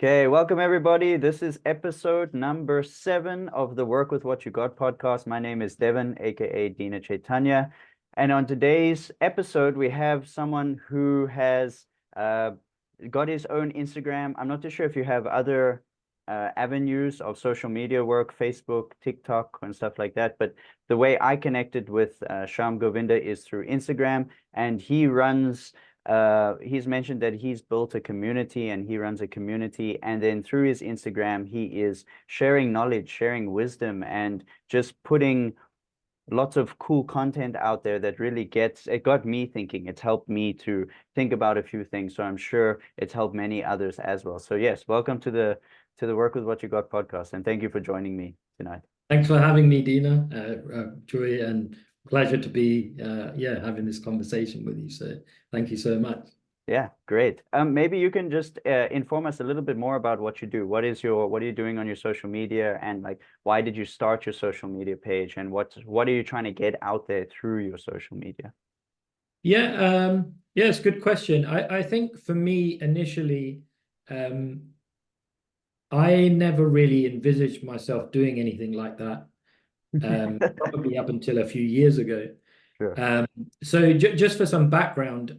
Okay, welcome everybody. This is episode number 7 of the Work with What You Got podcast. My name is Devin, aka Dina Chaitanya. And on today's episode, we have someone who has got his own Instagram. I'm not too sure if you have other avenues of social media work, Facebook, TikTok, and stuff like that. But the way I connected with Sham Govinda is through Instagram, and he's mentioned that he's built a community and he runs a community. And then through his Instagram, he is sharing knowledge, sharing wisdom, and just putting lots of cool content out there that really it got me thinking. It's helped me to think about a few things. So I'm sure it's helped many others as well. So yes, welcome to the Work with What You Got podcast. And thank you for joining me tonight. Thanks for having me, Dina. Joy and pleasure to be having this conversation with you. So thank you so much. Yeah, great. Maybe you can just inform us a little bit more about what you do. What are you doing on your social media, and like why did you start your social media page, and what are you trying to get out there through your social media? Yeah, it's a good question. I think for me initially, um, I never really envisaged myself doing anything like that. Probably up until a few years ago. Sure. Um, so just for some background,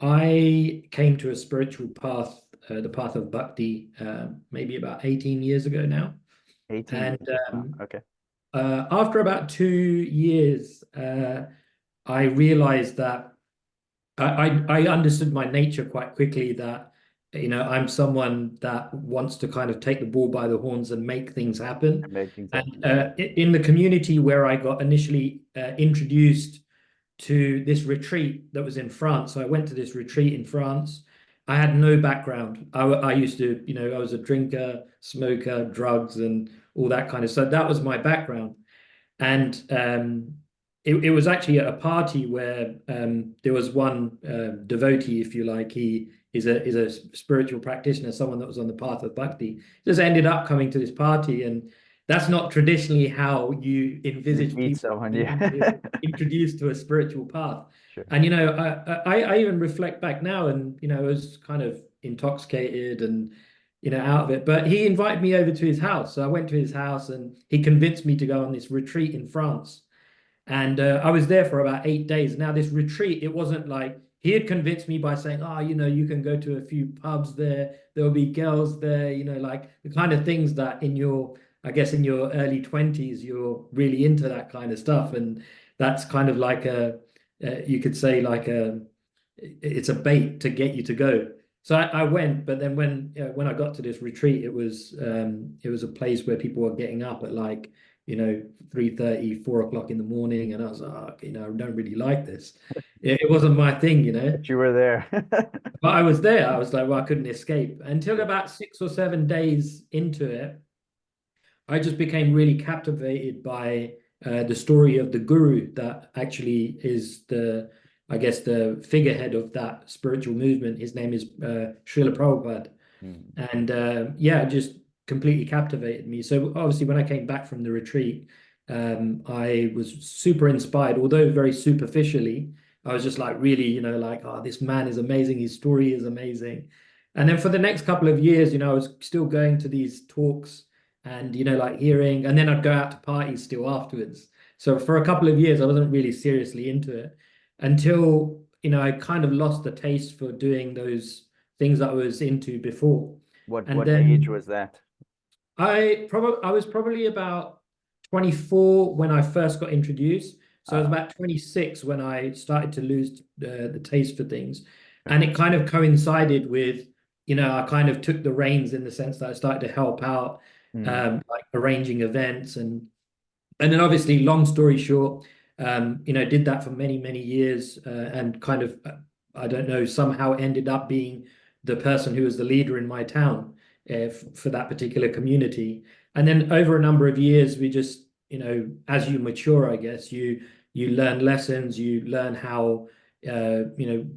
I came to a spiritual path, the path of bhakti, maybe about 18 years ago now. 18 And years. Wow. Okay. after about 2 years, I realized that I understood my nature quite quickly, that I'm someone that wants to kind of take the bull by the horns and make things happen. Amazing stuff. And in the community where I got initially introduced to this retreat that was in France, so I went to this retreat in France. I had no background. I used to, I was a drinker, smoker, drugs, and all that kind of stuff. That was my background. And it was actually at a party where there was one devotee, if you like. He is a spiritual practitioner, someone that was on the path of bhakti. Just ended up coming to this party, and that's not traditionally how you You envisage meet people someone, being yeah. introduced to a spiritual path. Sure. And I even reflect back now, and I was kind of intoxicated and out of it. But he invited me over to his house. So I went to his house and he convinced me to go on this retreat in France. And I was there for about 8 days. Now, this retreat, it wasn't like he had convinced me by saying, oh, you can go to a few pubs there. There'll be girls there, like the kind of things that I guess in your early 20s, you're really into that kind of stuff. And that's kind of like you could say like it's a bait to get you to go. So I went, but then when I got to this retreat, it was a place where people were getting up at like 3:30, 4 o'clock in the morning, and I was like, oh, I don't really like this. It wasn't my thing. But you were there. But I was there. I was like, well, I couldn't escape until about 6 or 7 days into it. I just became really captivated by the story of the guru that actually is I guess, the figurehead of that spiritual movement. His name is Srila Prabhupada. Mm. And yeah, just completely captivated me. So obviously, when I came back from the retreat, I was super inspired, although very superficially. I was just like really, like, oh, this man is amazing. His story is amazing. And then for the next couple of years, I was still going to these talks and, like hearing, and then I'd go out to parties still afterwards. So for a couple of years, I wasn't really seriously into it until, I kind of lost the taste for doing those things that I was into before. And What age then was that? I was probably about 24 when I first got introduced. So I was Uh, about 26 when I started to lose the taste for things. And it kind of coincided with, I kind of took the reins in the sense that I started to help out, mm. like arranging events, and then obviously, long story short, did that for many, many years, and kind of, I don't know, somehow ended up being the person who was the leader in my town for that particular community. And then over a number of years, we just, as you mature, I guess, you learn lessons, you learn how,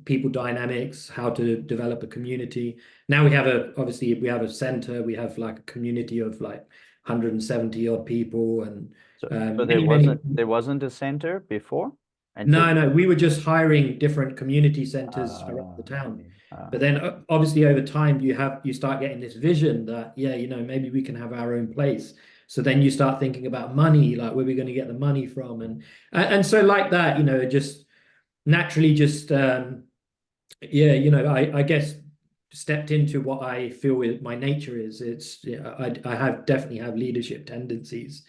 people dynamics, how to develop a community. Now obviously we have a center, we have like a community of like 170 odd people, and So many, many. there wasn't a center before until No, you. no, we were just hiring different community centers around the I town. see. But then obviously over time you start getting this vision that, yeah, maybe we can have our own place. So then you start thinking about money, like where we're going to get the money from, and so like that, it just naturally just yeah, I guess stepped into what I feel my nature is. It's, yeah, I have definitely have leadership tendencies.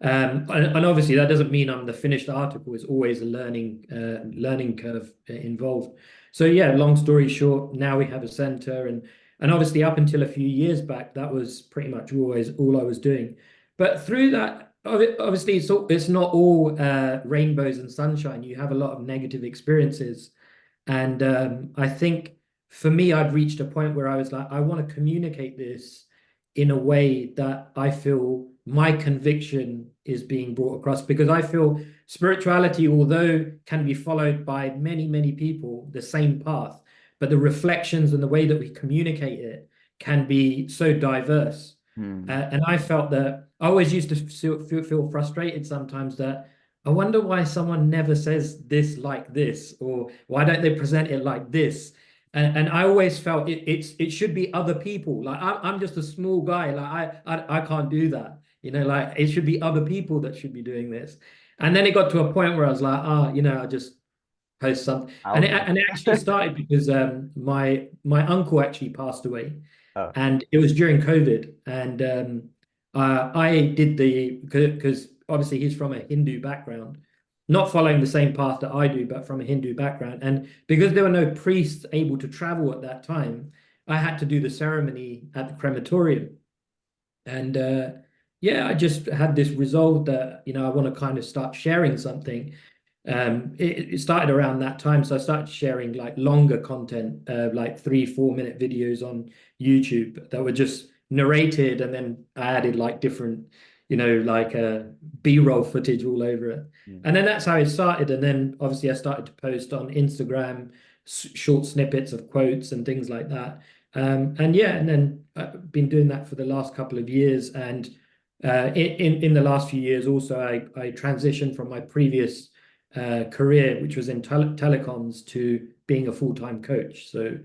And obviously that doesn't mean I'm the finished article. It's always a learning curve involved. So yeah, long story short, now we have a center, and obviously up until a few years back, that was pretty much always all I was doing. But through that, obviously it's not all rainbows and sunshine. You have a lot of negative experiences, and I think for me, I'd reached a point where I was like, I want to communicate this in a way that I feel my conviction is being brought across, because I feel spirituality, although can be followed by many, many people, the same path, but the reflections and the way that we communicate it can be so diverse. Mm. And I felt that I always used to feel frustrated sometimes that I wonder why someone never says this like this, or why don't they present it like this? And I always felt it should be other people. Like I'm just a small guy. Like I can't do that. Like it should be other people that should be doing this. And then it got to a point where I was like, I just post something. And I'll it do and it actually started because my uncle actually passed away, Oh, and it was during COVID. And I did because obviously he's from a Hindu background, not following the same path that I do, but from a Hindu background. And because there were no priests able to travel at that time, I had to do the ceremony at the crematorium. And yeah, I just had this resolve that, I want to kind of start sharing something. It started around that time. So I started sharing like longer content, like 3, 4 minute videos on YouTube that were just narrated. And then I added like different, like B-roll footage all over it. mm, And then that's how it started. And then obviously I started to post on Instagram, short snippets of quotes and things like that. And yeah, and then I've been doing that for the last couple of years. And in the last few years also, I transitioned from my previous career, which was in telecoms, to being a full-time coach. So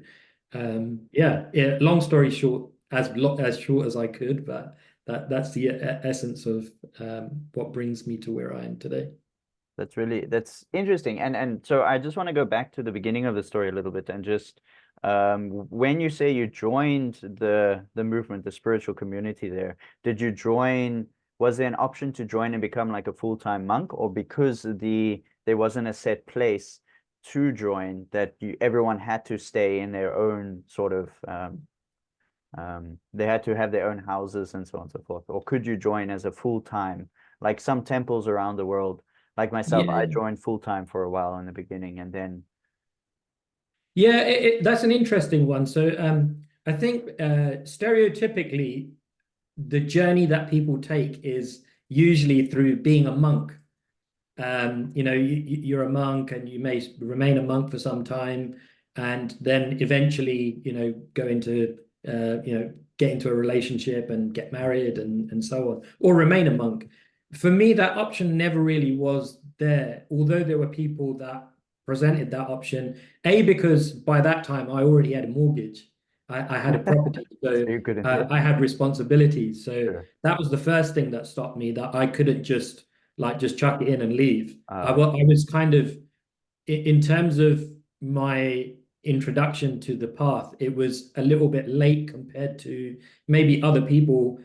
yeah, long story short, as short as I could, but that's the essence of what brings me to where I am today. that's interesting. And so I just want to go back to the beginning of the story a little bit and just when you say you joined the movement, the spiritual community there, did you join, was there an option to join and become like a full-time monk, or because there wasn't a set place to join that everyone had to stay in their own sort of they had to have their own houses and so on and so forth? Or could you join as a full-time, like some temples around the world? Like myself, I Yeah, joined full-time for a while in the beginning, and then yeah, that's an interesting one. So I think stereotypically, the journey that people take is usually through being a monk. You're a monk and you may remain a monk for some time, and then eventually, go into, get into a relationship and get married and so on, or remain a monk. For me, that option never really was there, although there were people that presented that option. A, because by that time I already had a mortgage. I had a property, so so you couldn't do I had responsibilities. So sure. that was the first thing that stopped me, that I couldn't just chuck it in and leave. Uh, I was kind of, in terms of my introduction to the path, it was a little bit late compared to maybe other people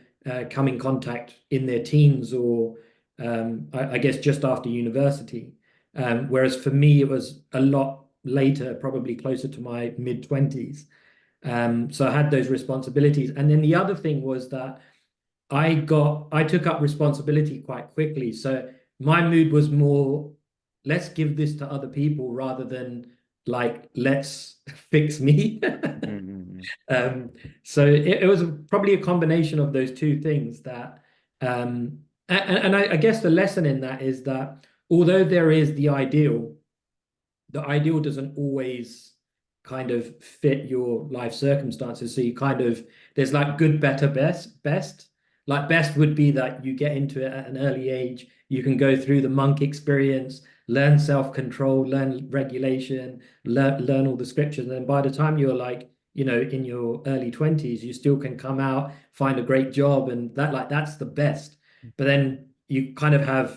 come in contact in their teens, or I guess just after university. Whereas for me, it was a lot later, probably closer to my mid-20s. So I had those responsibilities. And then the other thing was that I took up responsibility quite quickly. So my mood was more, let's give this to other people rather than like, let's fix me. mm, Um, so it was probably a combination of those two things that, and I guess the lesson in that is that although there is the ideal doesn't always kind of fit your life circumstances. So you kind of, there's like good, better, best. Like best would be that you get into it at an early age. You can go through the monk experience, learn self-control, learn regulation, learn all the scriptures. And then by the time you're like, in your early 20s, you still can come out, find a great job, and that's the best. But then you kind of have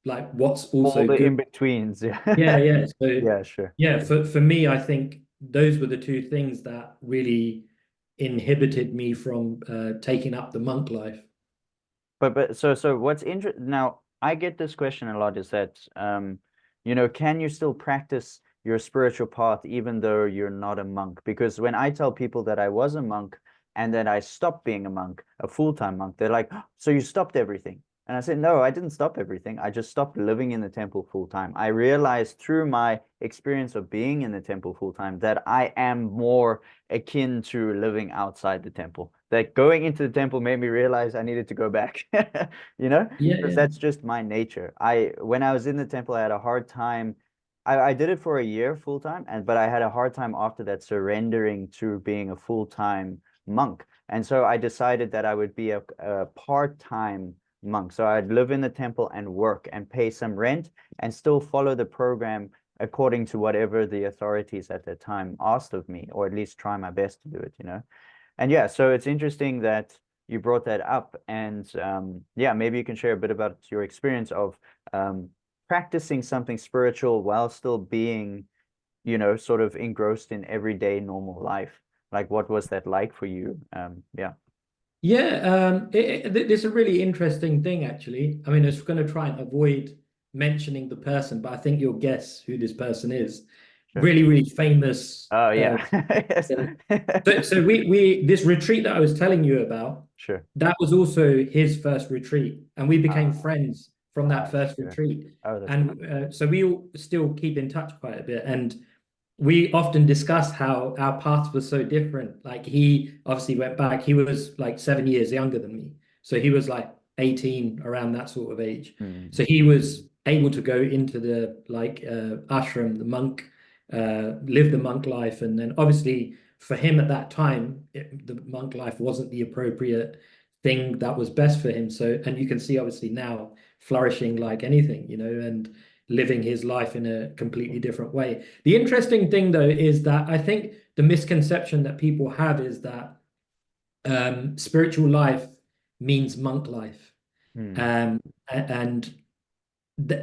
like what's All also the good. in-betweens. Yeah, Yeah. yeah. So Yeah, sure. yeah, for me, I think those were the two things that really inhibited me from taking up the monk life. But what's interesting now, I get this question a lot is that can you still practice your spiritual path even though you're not a monk? Because when I tell people that I was a monk and then I stopped being a monk, a full-time monk, they're like, "Oh, so you stopped everything?" And I said, no, I didn't stop everything. I just stopped living in the temple full time. I realized through my experience of being in the temple full time that I am more akin to living outside the temple. That going into the temple made me realize I needed to go back, Yeah, because yeah. that's just my nature. When I was in the temple, I had a hard time. I did it for a year full time, but I had a hard time after that surrendering to being a full time monk. And so I decided that I would be a part-time monk. So I'd live in the temple and work and pay some rent and still follow the program according to whatever the authorities at the time asked of me, or at least try my best to do it. And yeah, so it's interesting that you brought that up. And yeah, maybe you can share a bit about your experience of practicing something spiritual while still being, sort of engrossed in everyday normal life. Like, what was that like for you? Yeah. Yeah, it's a really interesting thing, actually. I mean, I was going to try and avoid mentioning the person, but I think you'll guess who this person is. Sure. Really, really famous. Oh, yeah. Yes. So we this retreat that I was telling you about, Sure. that was also his first retreat, and we became Ah, friends from that first sure. retreat. Oh, that's And so we all still keep in touch quite a bit, and we often discuss how our paths were so different. Like he obviously went back, he was like 7 years younger than me. So he was like 18, around that sort of age. mm, So he was able to go into the ashram, the monk, live the monk life. And then obviously for him at that time, the monk life wasn't the appropriate thing that was best for him. So, and you can see obviously now flourishing like anything, and living his life in a completely different way. The interesting thing, though, is that I think the misconception that people have is that spiritual life means monk life. mm. And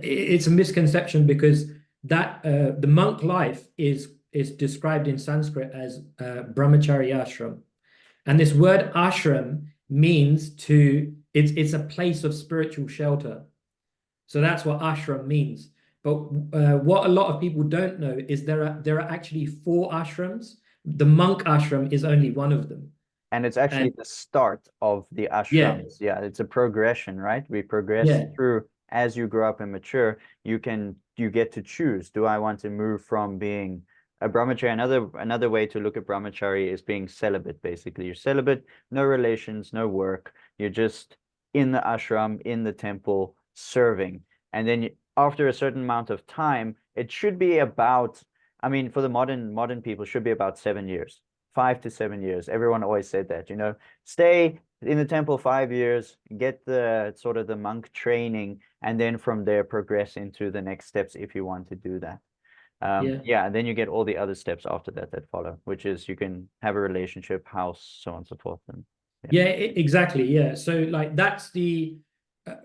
it's a misconception because that the monk life is described in Sanskrit as brahmachari ashram. And this word ashram means it's a place of spiritual shelter. So that's what ashram means. But what a lot of people don't know is there are actually four ashrams. The monk ashram is only one of them. And it's actually And the start of the yeah, ashrams. Yeah, it's a progression, right? We progress yeah, through as you grow up and mature. You get to choose. Do I want to move from being a brahmachari? Another way to look at brahmachari is being celibate, basically. You're celibate, no relations, no work. You're just in the ashram, in the temple, serving. And then after a certain amount of time, it should be about, I mean, for the modern people, should be about 7 years. 5 to 7 years. Everyone always said that, stay in the temple 5 years, get the sort of the monk training, and then from there progress into the next steps if you want to do that. yeah. Yeah, and then you get all the other steps after that follow, which is you can have a relationship, house, so on and so forth. And yeah. Yeah, exactly. Yeah. So like that's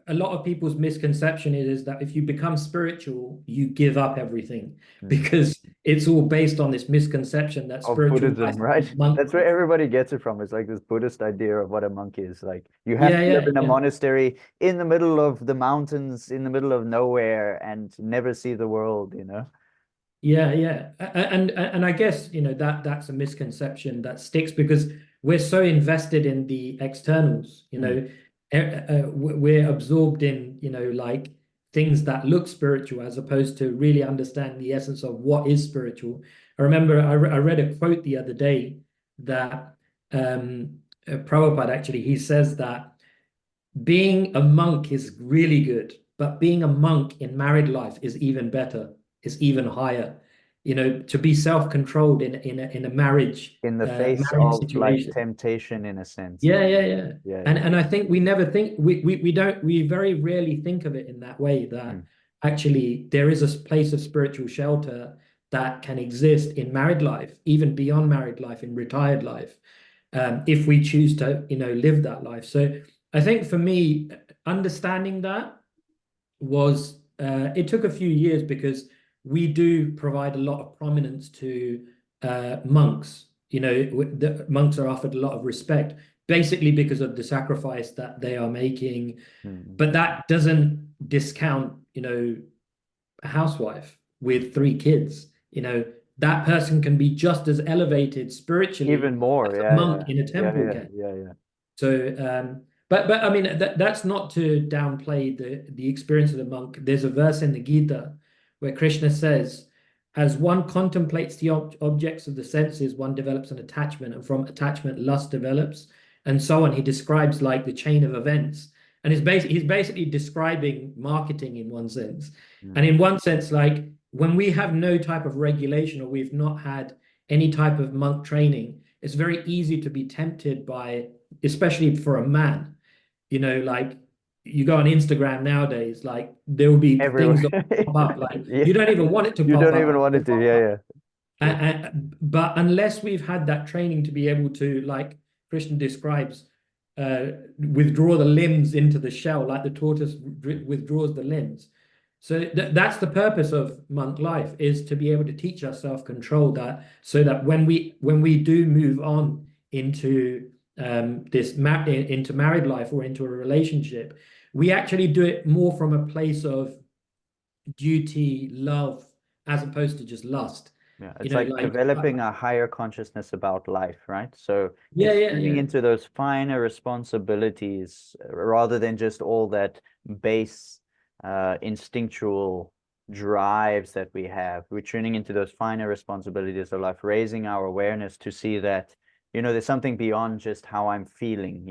a lot of people's misconception is that if you become spiritual, you give up everything Mm. because it's all based on this misconception that Of spiritual life Buddhism, is right? monk That's where life. everybody gets it from. It's like this Buddhist idea of what a monk is. Like you have Yeah, to live yeah, in a yeah. monastery in the middle of the mountains, in the middle of nowhere, and never see the world. Yeah, yeah. And I guess, that's a misconception that sticks because we're so invested in the externals, Mm, we're absorbed in, like things that look spiritual as opposed to really understanding the essence of what is spiritual. I remember I read a quote the other day that Prabhupada actually, he says that being a monk is really good, but being a monk in married life is even better, is even higher. To be self-controlled in a marriage in the face marriage of like situation. temptation, in a sense. Yeah, yeah, yeah. Yeah, And yeah. and I think we never think we very rarely think of it in that way that Mm, actually there is a place of spiritual shelter that can exist in married life, even beyond married life, in retired life, if we choose to, live that life. So I think for me, understanding that was it took a few years because we do provide a lot of prominence to monks. The monks are offered a lot of respect, basically because of the sacrifice that they are making. Mm. But that doesn't discount, a housewife with 3 kids. That person can be just as elevated Even spiritually more. as a Yeah, yeah, monk in a yeah, temple yeah, can. yeah, yeah. So, but I mean that's not to downplay the experience of the monk. There's a verse in the Gita where Krishna says, "As one contemplates the objects of the senses, one develops an attachment, and from attachment, lust develops, and so on." He describes like the chain of events, and he's basically describing marketing in one sense, and Mm. in one sense, like when we have no type of regulation or we've not had any type of monk training, it's very easy to be tempted by, especially for a man, like you go on Instagram nowadays, like there will be things that Everywhere. pop up, like Yeah. you don't even want it to You pop don't up, even and want it it to. pops Yeah, up. yeah. True. But unless we've had that training to be able to, like Christian describes, withdraw the limbs into the shell, like the tortoise withdraws the limbs. So that's the purpose of monk life, is to be able to teach us self-control, that so that when we do move on into into married life or into a relationship, we actually do it more from a place of duty, love, as opposed to just lust. Yeah, it's like Like developing a higher consciousness about life, right? So yeah, it's yeah, tuning yeah, into those finer responsibilities rather than just all that base instinctual drives that we have. We're tuning into those finer responsibilities of life, raising our awareness to see that, there's something beyond just how I'm feeling,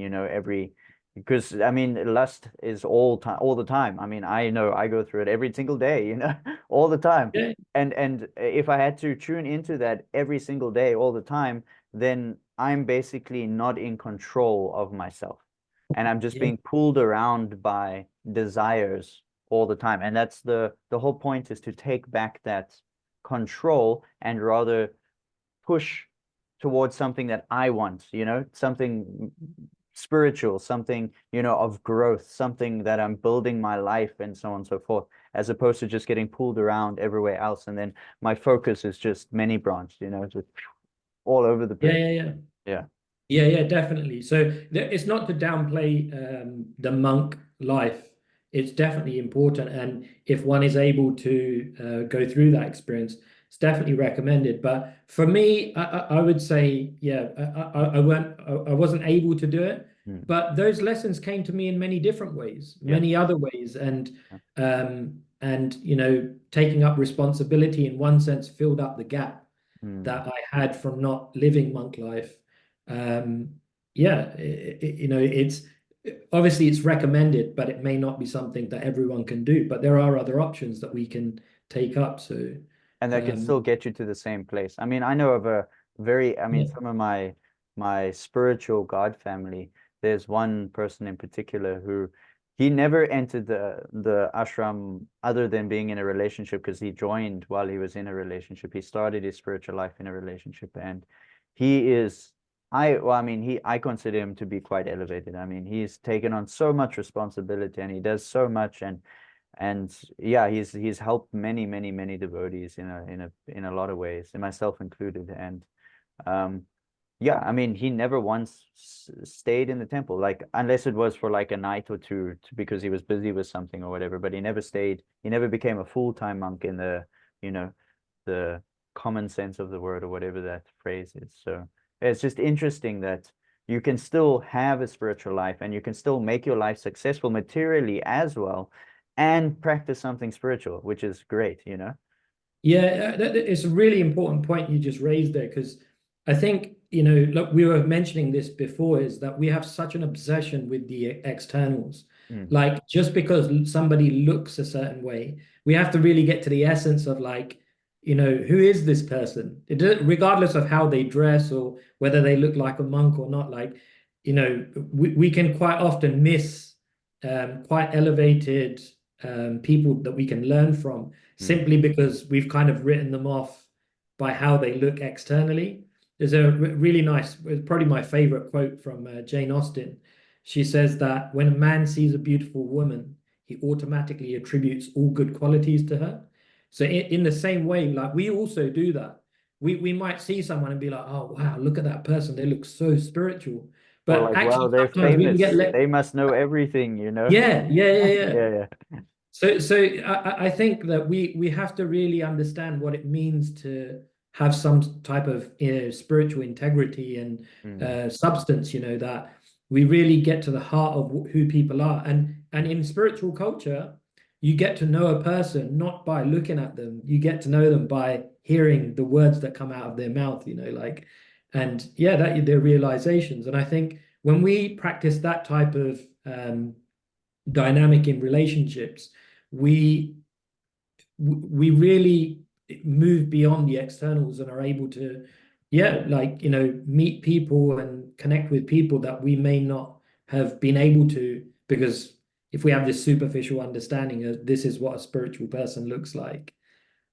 because I mean, lust is all the time. I mean, I know I go through it every single day, all the time. yeah, And if I had to tune into that every single day, all the time, then I'm basically not in control of myself. And I'm just yeah, being pulled around by desires all the time. And that's the whole point, is to take back that control and rather push towards something that I want, something spiritual, something, of growth, something that I'm building my life and so on and so forth, as opposed to just getting pulled around everywhere else. And then my focus is just many branched, just all over the yeah, place. yeah, yeah. Yeah. Yeah, yeah, definitely. So it's not to downplay the monk life. It's definitely important, and if one is able to go through that experience, it's definitely recommended. But for me, I would say, yeah, I wasn't able to do it, Mm. but those lessons came to me in many different ways, Yeah. many other ways, and taking up responsibility in one sense filled up the gap Mm. that I had from not living monk life. um, yeah, it's obviously it's recommended, but it may not be something that everyone can do. But there are other options that we can take up. So, And that can um, still get you to the same place. I mean, I know of I mean, yeah, some of my spiritual God family, there's one person in particular who he never entered the ashram other than being in a relationship, because he joined while he was in a relationship. He started his spiritual life in a relationship, and he is I mean, I consider him to be quite elevated. I mean, he's taken on so much responsibility and he does so much, and yeah, he's helped many, many, many devotees in a lot of ways, and myself included. And um yeah, I mean, he never once stayed in the temple, like unless it was for like a night or two, because he was busy with something or whatever. But he never stayed. He never became a full-time monk in you know the common sense of the word, or whatever that phrase is. So it's just interesting that you can still have a spiritual life and you can still make your life successful materially as well, and practice something spiritual, which is great. yeah, it's a really important point you just raised there, because I think, look, we were mentioning this before, is that we have such an obsession with the externals. Mm. Like just because somebody looks a certain way, we have to really get to the essence of, like, who is this person? Regardless of how they dress or whether they look like a monk or not, like, we can quite often miss quite elevated people that we can learn from Mm. simply because we've kind of written them off by how they look externally. There's a really nice, probably my favorite quote from Jane Austen. She says that when a man sees a beautiful woman, he automatically attributes all good qualities to her. So in the same way, like we also do that. We might see someone and be like, oh wow, look at that person. They look so spiritual. Or But like, wow, actually, they're sometimes we can get famous. let. They must know everything, you know? Yeah, yeah, yeah, yeah. Yeah, yeah. So I think that we have to really understand what it means to have some type of spiritual integrity and Mm. substance, that we really get to the heart of who people are. And in spiritual culture, you get to know a person not by looking at them. You get to know them by hearing the words that come out of their mouth, like, and yeah, that their realizations. And I think when we practice that type of dynamic in relationships, we we really move beyond the externals and are able to, yeah, like, meet people and connect with people that we may not have been able to, because if we have this superficial understanding of this is what a spiritual person looks like,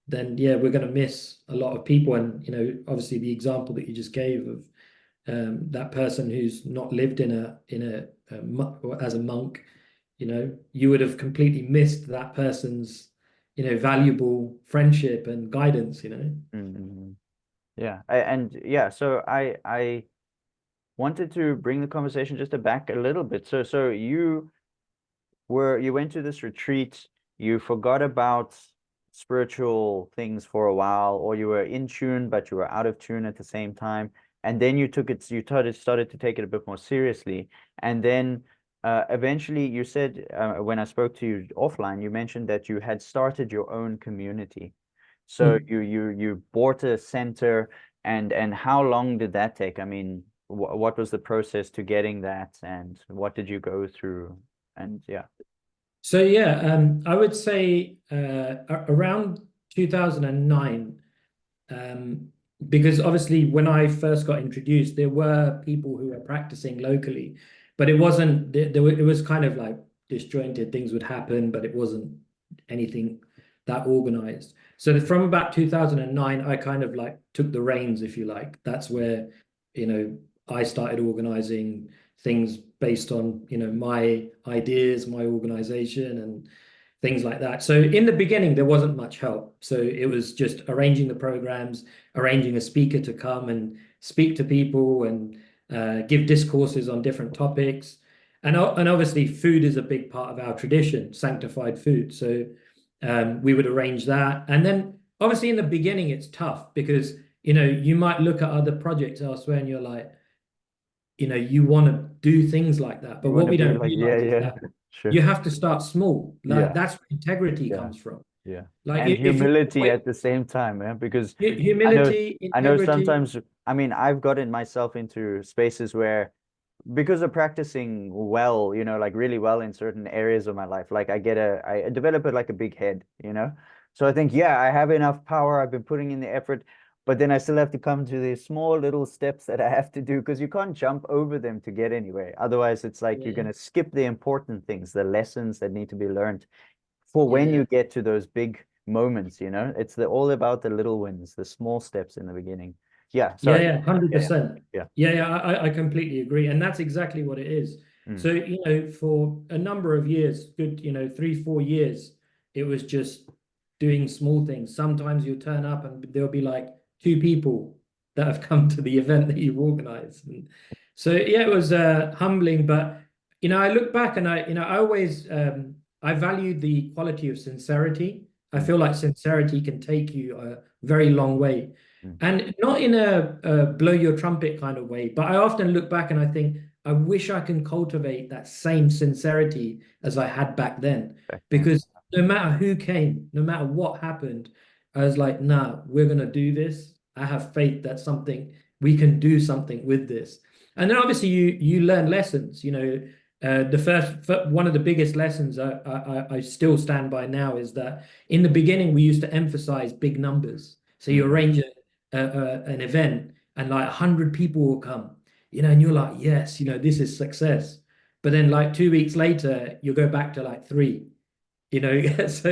then yeah, we're going to miss a lot of people. And obviously the example that you just gave of that person who's not lived as a monk, you would have completely missed that person's, valuable friendship and guidance. Mm. Yeah. And yeah, so I wanted to bring the conversation just back a little bit. So you went to this retreat, you forgot about spiritual things for a while, or you were in tune, but you were out of tune at the same time. And then you started to take it a bit more seriously. And then eventually you said, when I spoke to you offline, you mentioned that you had started your own community. So Mm. you bought a center, and how long did that take? I mean, what was the process to getting that, and what did you go through? And yeah. So yeah, I would say around 2009. Um, because obviously, when I first got introduced, there were people who were practicing locally, but it wasn't. It was kind of like disjointed. Things would happen, but it wasn't anything that organized. So from about 2009, I kind of like took the reins, if you like. That's where, I started organizing things based on, my ideas, my organization, and things like that. So in the beginning, there wasn't much help. So it was just arranging the programs, arranging a speaker to come and speak to people and give discourses on different topics. And obviously, food is a big part of our tradition, sanctified food. So we would arrange that. And then obviously in the beginning, it's tough because, you might look at other projects elsewhere and you're like, you want to do things like that. But You want what to we be don't like, yeah, realize is yeah, that sure. you have to start small. Like Yeah, that's where integrity yeah, comes from. yeah. Like And if you humility at the same time, man, because I know humility, I know integrity, sometimes, I mean, I've gotten myself into spaces where, because of practicing well, like really well in certain areas of my life, like I develop like a big head. So I think, yeah, I have enough power. I've been putting in the effort, but then I still have to come to these small little steps that I have to do, because you can't jump over them to get anywhere. Otherwise, it's like you're yeah, going to skip the important things, the lessons that need to be learned for when yeah. you get to those big moments. It's all about the little wins, the small steps in the beginning. Yeah, Yeah, sorry. yeah, Yeah, yeah, 100%. yeah. Yeah, yeah, I completely agree. And that's exactly what it is. Mm, So, for a number of years, good, 3, 4 years, it was just doing small things. Sometimes you'll turn up and there'll be like two people that have come to the event that you've organized. And so, yeah, it was humbling. But, I look back and I always, I value the quality of sincerity. I mm, feel like sincerity can take you a very long way. mm. And not in a blow your trumpet kind of way, but I often look back and I think, I wish I can cultivate that same sincerity as I had back then. Back then. Because no matter who came, no matter what happened, I was like, nah, we're going to do this. I have faith that we can do something with this. And then obviously you learn lessons. One of the biggest lessons I still stand by now is that in the beginning, we used to emphasize big numbers. So you Mm, arrange an event and like 100 people will come, and you're like, yes, this is success. But then like 2 weeks later, you go back to like three, you know. So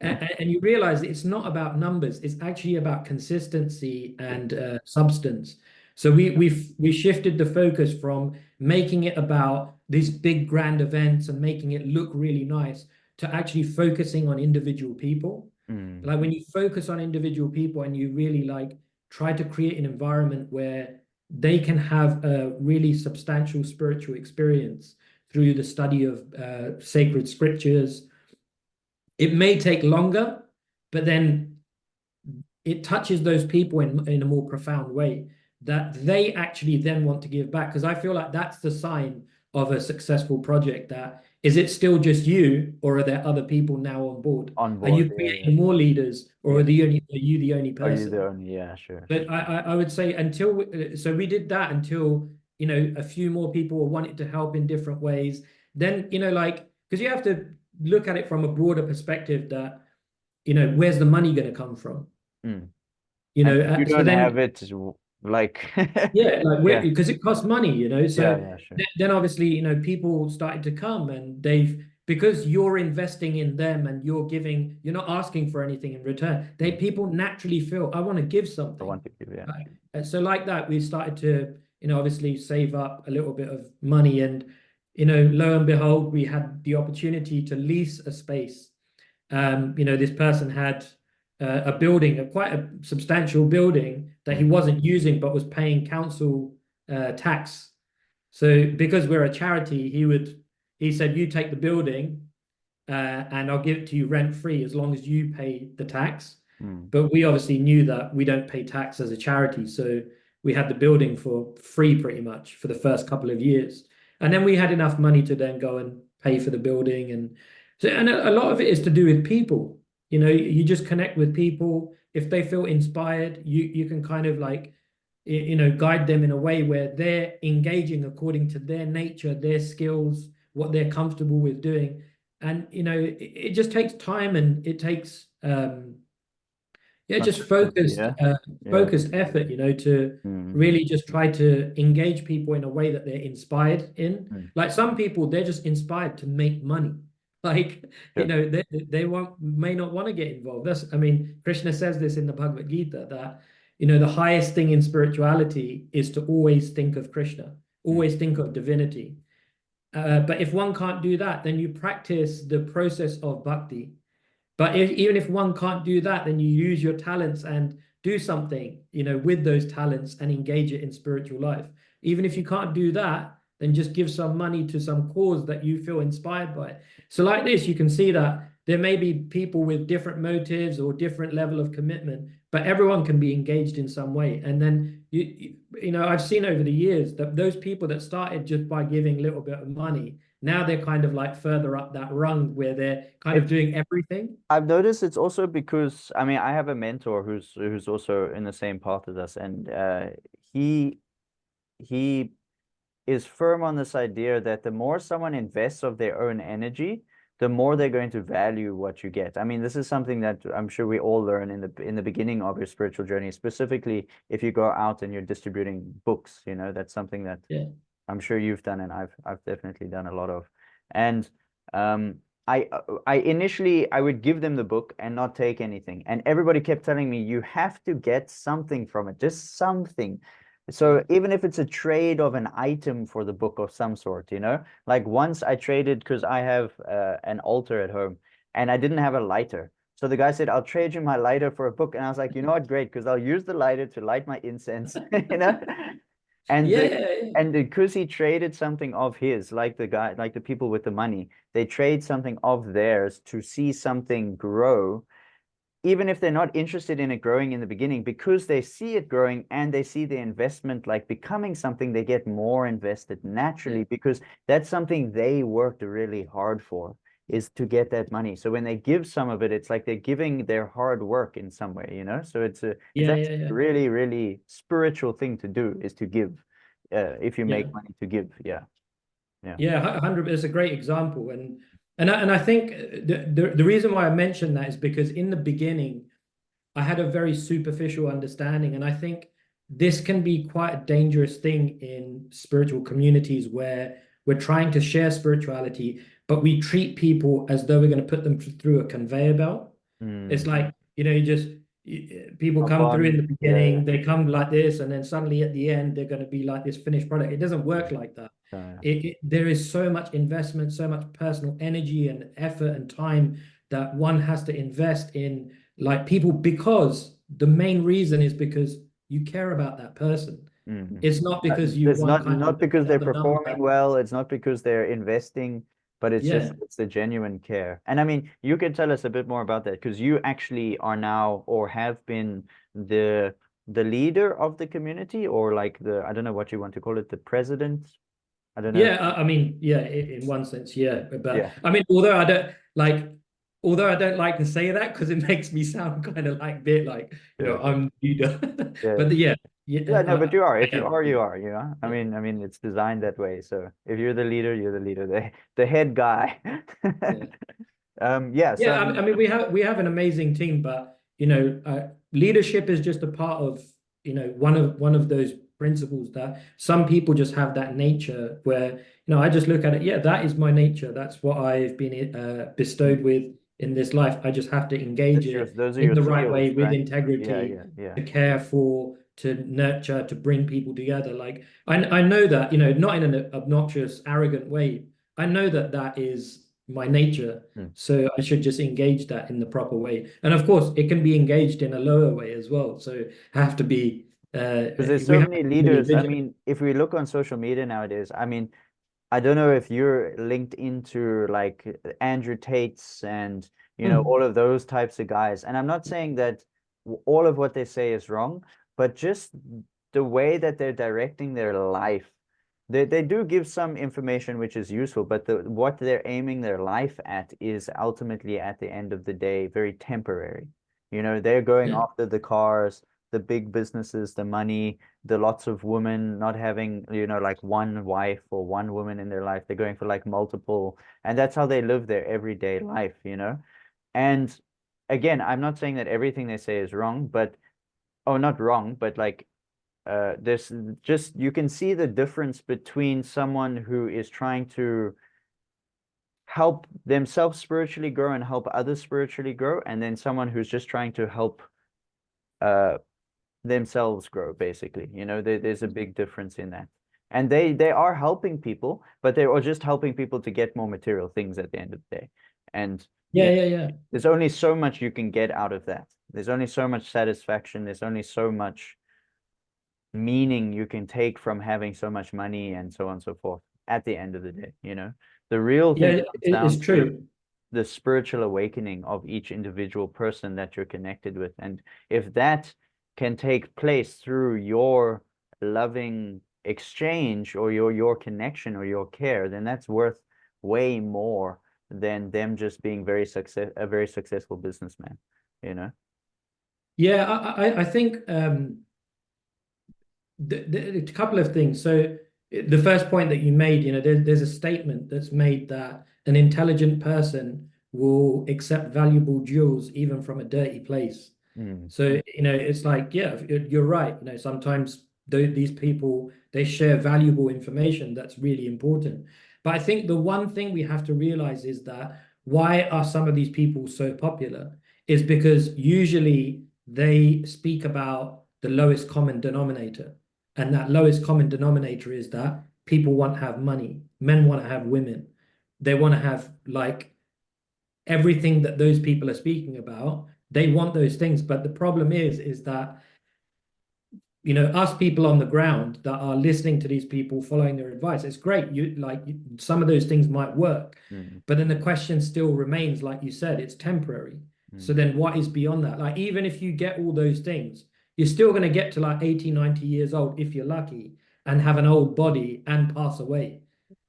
and you realize it's not about numbers, it's actually about consistency and substance. So we shifted the focus from making it about these big grand events and making it look really nice to actually focusing on individual people. Mm, Like when you focus on individual people and you really like try to create an environment where they can have a really substantial spiritual experience through the study of sacred scriptures. It may take longer, but then it touches those people in a more profound way that they actually then want to give back. Because I feel like that's the sign of a successful project. That is it still just you, or are there other people now on board? on Are board. you Yeah, yeah, creating more leaders, or yeah. are you the only Are you the person? only? Yeah, sure, But sure. I would say so we did that until, a few more people wanted to help in different ways. Then, like, because you have to look at it from a broader perspective that, where's the money going to come from? Mm. You And know, if you so don't have then, it, like, yeah, like yeah, because it costs money, yeah, so yeah, sure. then obviously, people started to come and because you're investing in them and you're not asking for anything in return. Mm. People naturally feel, I want to give I something. want to give, yeah. So like that, we started to, obviously save up a little bit of money, and, lo and behold, we had the opportunity to lease a space. This person had a building, quite a substantial building that he Mm. wasn't using but was paying council tax. So because we're a charity, he said, you take the building, and I'll give it to you rent free as long as you pay the tax. Mm. But we obviously knew that we don't pay tax as a charity, so we had the building for free pretty much for the first couple of years, and then we had enough money to then go and pay for the building, and so and a lot of it is to do with people. You just connect with people. If they feel inspired, you can kind of like guide them in a way where they're engaging according to their nature, their skills, what they're comfortable with doing. And it just takes time, and it takes yeah, just Consistency, yeah, yeah. focused effort, to Mm. really just try to engage people in a way that they're inspired in. Mm. Like some people, they're just inspired to make money. Like, Sure. they may not want to get involved. I mean, Krishna says this in the Bhagavad Gita that, the highest thing in spirituality is to always think of Krishna, Mm. always think of divinity. But if one can't do that, then you practice the process of bhakti. But even if one can't do that, then you use your talents and do something, with those talents and engage it in spiritual life. Even if you can't do that, then just give some money to some cause that you feel inspired by. So like this, you can see that there may be people with different motives or different level of commitment, but everyone can be engaged in some way. And then I've seen over the years that those people that started just by giving a little bit of money, now they're kind of like further up that rung where they're kind of It's doing everything. I've noticed it's also because I mean I have a mentor who's also in the same path as us, and he he is firm on this idea that the more someone invests of their own energy, the more they're going to value what you get. I mean, this is something that I'm sure we all learn in the beginning of your spiritual journey, specifically if you go out and you're distributing books, that's something that Yeah. I'm sure you've done and I've definitely done a lot of. And um I initially I would give them the book and not take anything. And everybody kept telling me you have to get something from it, just something. So even if it's a trade of an item for the book of some sort, like once I traded because I have an altar at home and I didn't have a lighter. So the guy said, I'll trade you my lighter for a book. And I was like, you know what, great, because I'll use the lighter to light my incense, you know? And Yeah, the yeah, yeah. and because he traded something of his, like the guy, like the people with the money, they trade something of theirs to see something grow, even if they're not interested in it growing in the beginning, because they see it growing and they see the investment like becoming something, they get more invested Yeah. naturally because that's something they worked really hard for, is to get that money. So when they give some of it, it's like they're giving their hard work in some way, So it's Yeah, actually yeah, a yeah. really, really spiritual thing to do is to give. If you Yeah. make money to give, yeah, yeah. Yeah, 100. It's a great example, and I think the reason why I mentioned that is because in the beginning I had a very superficial understanding, and I think this can be quite a dangerous thing in spiritual communities where we're trying to share spirituality, but we treat people as though we're going to put them through a conveyor belt. It's like, people Hop come through in on. the Yeah, beginning, they come like this, and then suddenly at the end, they're going to be like this finished product. It doesn't work like that. yeah. There is so much investment, so much personal energy and effort and time that one has to invest in like people, because the main reason is because you care about that person. Mhm. It's not because you It's want not kind of not because they're the performing number. well, it's not because they're investing, but it's just Yeah. it's the genuine care. And I mean, you can tell us a bit more about that because you actually are now or have been the the leader of the community or like the I don't know what you want to call it, the president. I don't know. Yeah, I mean, yeah, in one sense, yeah. But Yeah, I mean, although I don't like to say that because it makes me sound kind of like a bit like, yeah, I'm leader. yeah. But yeah, yeah, Yeah, no, but you are. I If you am. are, Yeah, you are, you know. yeah, I mean, it's designed that way. So if you're the leader, the head guy. yeah. Yeah, so Yeah, I mean, I mean, we have an amazing team, but leadership is just a part of one of those principles that some people just have that nature where I just look at it. Yeah, that is my nature. That's what I've been bestowed with in this life. I just have to engage that's your it those are in your the right way skills, with right? Yeah, integrity yeah, yeah. to care for, to nurture, to bring people together. Like I know that not in an obnoxious, arrogant way. I know that that is my nature. Hmm. So I should just engage that in the proper way. And of course, it can be engaged in a lower way as well. So I have to be, Because there's we so have many to be really leaders. I vigilant. mean, if we look on social media nowadays, I mean, I don't know if you're linked into like Andrew Tate's and Mm. all of those types of guys. And I'm not saying that all of what they say is wrong, but just the way that they're directing their life. They do give some information which is useful, but what they're aiming their life at is ultimately at the end of the day very temporary. They're going Yeah. after the cars, the big businesses, the money, the lots of women not having, like one wife or one woman in their life. They're going for like multiple, and that's how they live their everyday life. And again, I'm not saying that everything they say is wrong, but oh, not wrong, but like there's just you can see the difference between someone who is trying to help themselves spiritually grow and help others spiritually grow, and then someone who's just trying to help uh themselves grow, basically. There's a big difference in that. And they are helping people, but they are just helping people to get more material things at the end of the day. And Yeah, yeah, yeah. there's only so much you can get out of that. There's only so much satisfaction. There's only so much meaning you can take from having so much money and so on and so forth at the end of the day. The real thing Yeah, comes it's down to true. the spiritual awakening of each individual person that you're connected with. And if that can take place through your loving exchange or your connection or your care, then that's worth way more than them just being a very successful businessman, you know? Yeah, I think a couple of things. So the first point that you made, there's a statement that's made that an intelligent person will accept valuable jewels even from a dirty place. Mm, So, it's like, yeah, you're right. Sometimes these people, they share valuable information that's really important. But I think the one thing we have to realize is that why are some of these people so popular is because usually they speak about the lowest common denominator. And that lowest common denominator is that people want to have money, men want to have women, they want to have like everything that those people are speaking about. They want those things, but the problem is that us people on the ground that are listening to these people following their advice, it's great. Some of those things might work, mm, but then the question still remains, like you said, it's temporary. So mm. then what is beyond that? Like even if you get all those things, you're still going to get to like 80, 90 years old if you're lucky and have an old body and pass away.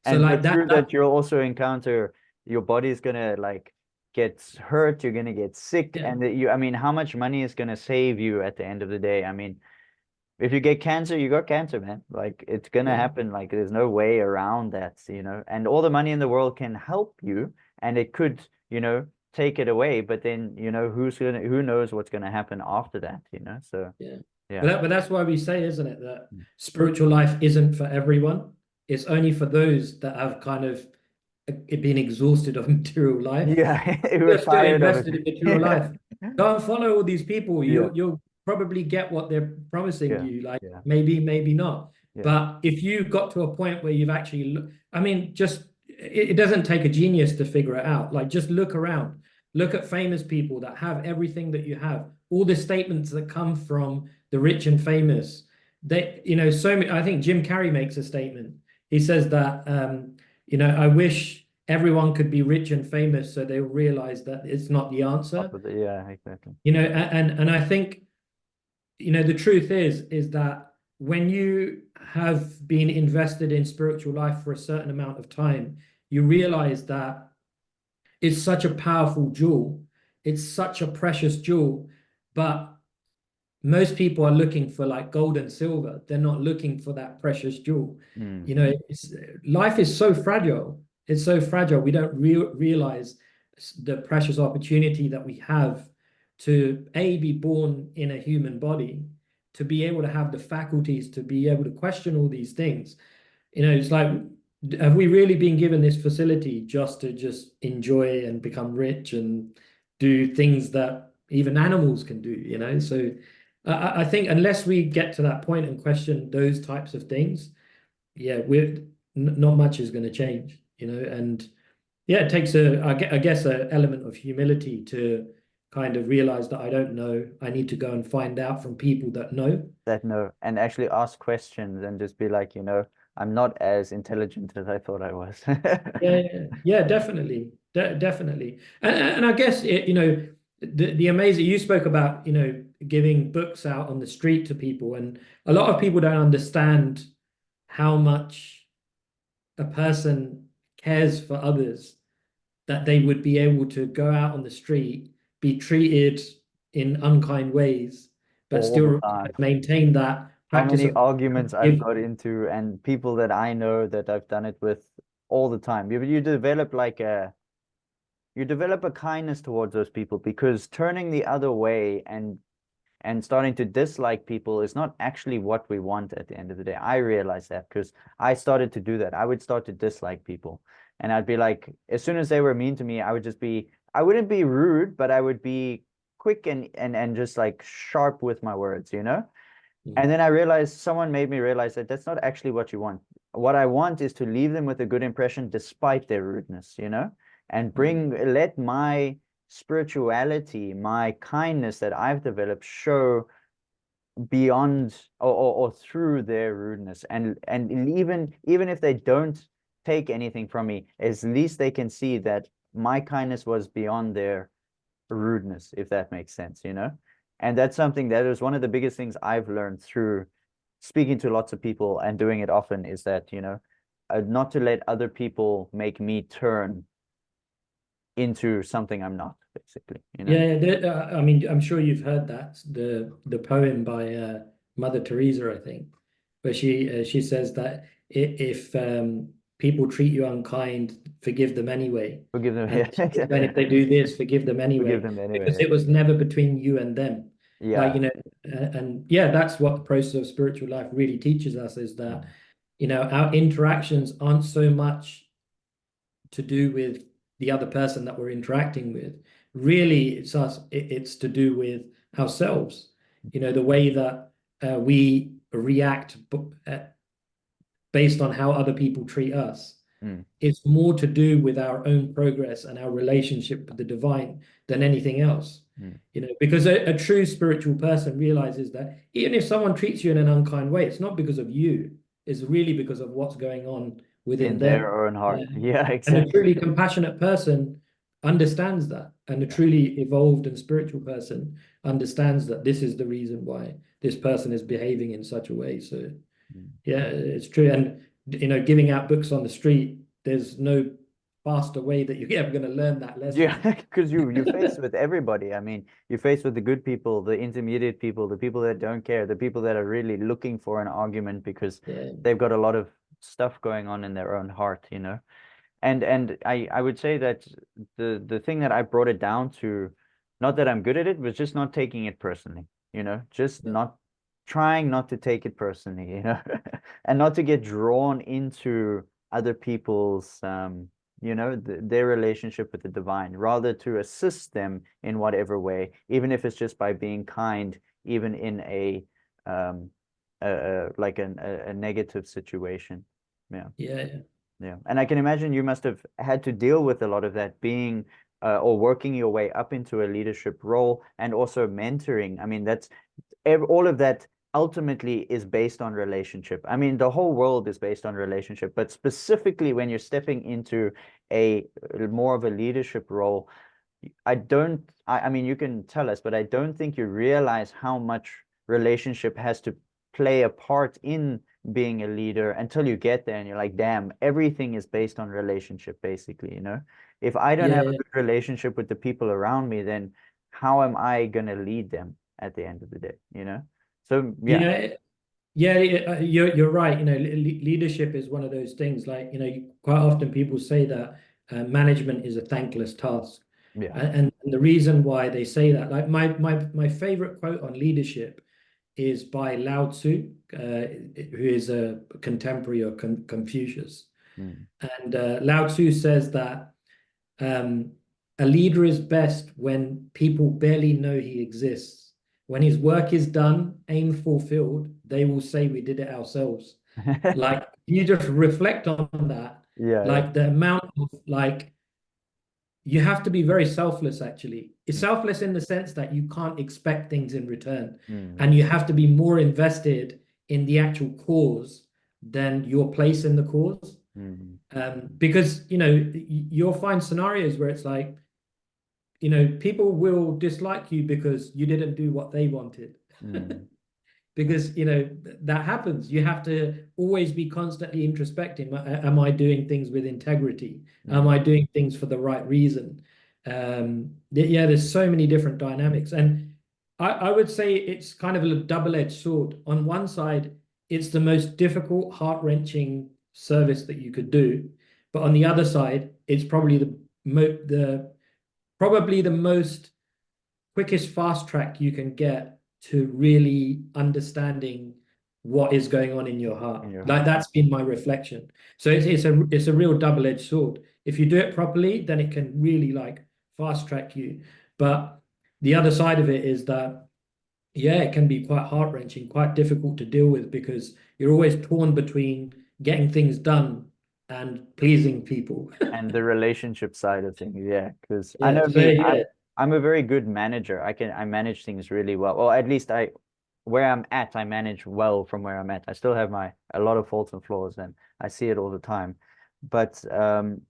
So And like but that, through that, you'll also encounter your body's gonna like get hurt, you're gonna get sick, yeah, and I mean, how much money is gonna save you at the end of the day? I mean, if you get cancer, you got cancer, man. Like it's gonna yeah. happen. Like there's no way around that. And all the money in the world can help you, and it could take it away. But then, who knows what's gonna happen after that? So Yeah. yeah. But that's why we say, isn't it, that spiritual life isn't for everyone. it's only for those that have kind of been exhausted of material life. Yeah, we're You're still tired of invested in it. material life. Go and follow all these people. Yeah, You'll probably get what they're promising yeah, you. Like yeah, maybe, maybe not. yeah. But if you got to a point where you've actually, I mean, just it doesn't take a genius to figure it out. Like just look around. Look at famous people that have everything that you have. All the statements that come from the rich and famous. They, so many, I think Jim Carrey makes a statement. He says that, I wish everyone could be rich and famous so they'll realize that it's not the answer. Yeah, exactly. And I think, the truth is that when you have been invested in spiritual life for a certain amount of time, you realize that it's such a powerful jewel. It's such a precious jewel, but most people are looking for like gold and silver. They're not looking for that precious jewel. Mm. Life is so fragile. It's so fragile. We don't realize the precious opportunity that we have to be born in a human body, to be able to have the faculties, to be able to question all these things. It's like, have we really been given this facility just to just enjoy and become rich and do things that even animals can do, So I think unless we get to that point and question those types of things, yeah, not much is going to change, and yeah, it takes I guess, an element of humility to kind of realize that I don't know. I need to go and find out from people that know. That no, and actually ask questions and just be like, I'm not as intelligent as I thought I was. Yeah, definitely, definitely, and I guess the amazing you spoke about, giving books out on the street to people, and a lot of people don't understand how much a person cares for others, that they would be able to go out on the street, be treated in unkind ways, but All the still time. maintain that How practice many of arguments I've give. got into and people that I know that I've done it with all the time. You develop a kindness towards those people because turning the other way and starting to dislike people is not actually what we want at the end of the day. I realized that because I started to do that. I would start to dislike people. And I'd be like, as soon as they were mean to me, I wouldn't be rude, but I would be quick and just like sharp with my words, you know? And then I realized someone made me realize that that's not actually what you want. What I want is to leave them with a good impression despite their rudeness, and let my spirituality, my kindness that I've developed show beyond or through their rudeness. And even if they don't take anything from me, at least they can see that my kindness was beyond their rudeness, if that makes sense. And that's something that is one of the biggest things I've learned through speaking to lots of people and doing it often is that, not to let other people make me turn into something I'm not, basically. I mean, I'm sure you've heard that the poem by Mother Teresa, I think, where she says that if people treat you unkind, forgive them anyway, Forgive them. and then if they do this, forgive them Forgive anyway, them because anyway. it was never between you and them. Like, Yeah. and yeah, that's what the process of spiritual life really teaches us, is that, Mm, our interactions aren't so much to do with the other person that we're interacting with. Really, it's us. It's to do with ourselves. The way that we react based on how other people treat us. mm, It's more to do with our own progress and our relationship with the divine than anything else. mm. Because a true spiritual person realizes that even if someone treats you in an unkind way, it's not because of you. It's really because of what's going on within In them. their own heart. Yeah, And a exactly. truly compassionate person understands that. And a Yeah. truly evolved and spiritual person understands that this is the reason why this person is behaving in such a way. So, Mm. yeah, it's true. And, giving out books on the street, there's no faster way that you're ever going to learn that Yeah, lesson. because you face with everybody. I mean, you face with the good people, the intermediate people, the people that don't care, the people that are really looking for an argument because Yeah, they've got a lot of stuff going on in their own heart. And I would say that the thing that I brought it down to, not that I'm good at it, was just not taking it personally, just yeah, not trying not to take it personally, and not to get drawn into other people's, their relationship with the divine, rather to assist them in whatever way, even if it's just by being kind, even in um, like a negative situation. Yeah. Yeah. Yeah. And I can imagine you must have had to deal with a lot of that being or working your way up into a leadership role and also mentoring. I mean, all of that ultimately is based on relationship. I mean, the whole world is based on relationship, but specifically when you're stepping into a more of a leadership role, I mean, you can tell us, but I don't think you realize how much relationship has to play a part in being a leader until you get there and you're like, damn, everything is based on relationship, basically. If I don't have a Yeah. good relationship with the people around me, then how am I gonna lead them at the end of the day? So yeah. Yeah. Yeah, you're right. Leadership is one of those things. Like, quite often people say that management is a thankless task, Yeah. and the reason why they say that, like my favorite quote on leadership is by Lao Tzu, who is a contemporary of Confucius, Mm. and Lao Tzu says that um, a leader is best when people barely know he exists. When his work is done, aim fulfilled, they will say we did it ourselves. Like, you just reflect on that, Yeah, yeah. like the amount of, like, you have to be very selfless, actually. It's Mm. selfless in the sense that you can't expect things in return. Mm. And you have to be more invested in the actual cause than your place in the cause. Mm. Because you'll find scenarios where it's like, people will dislike you because you didn't do what they wanted. Mm. Because that happens. You have to always be constantly introspecting. Am I doing things with integrity? Am Mm. I doing things for the right reason? Yeah, there's so many different dynamics, and I would say it's kind of a double-edged sword. On one side, it's the most difficult, heart-wrenching service that you could do, but on the other side, it's probably the most quickest fast track you can get to really understanding what is going on in your heart. In your Like, heart. that's been my reflection. So it's a real double-edged sword. If you do it properly, then it can really like fast track you. But the other side of it is that, yeah, it can be quite heart-wrenching, quite difficult to deal with, because you're always torn between getting things done and pleasing people. And the relationship side of things, yeah, because I Yeah, know so me, yeah, I'm a very good manager. I manage things really well. Or at least where I'm at, I manage well from where I'm at. I still have a lot of faults and flaws, and I see it all the time. But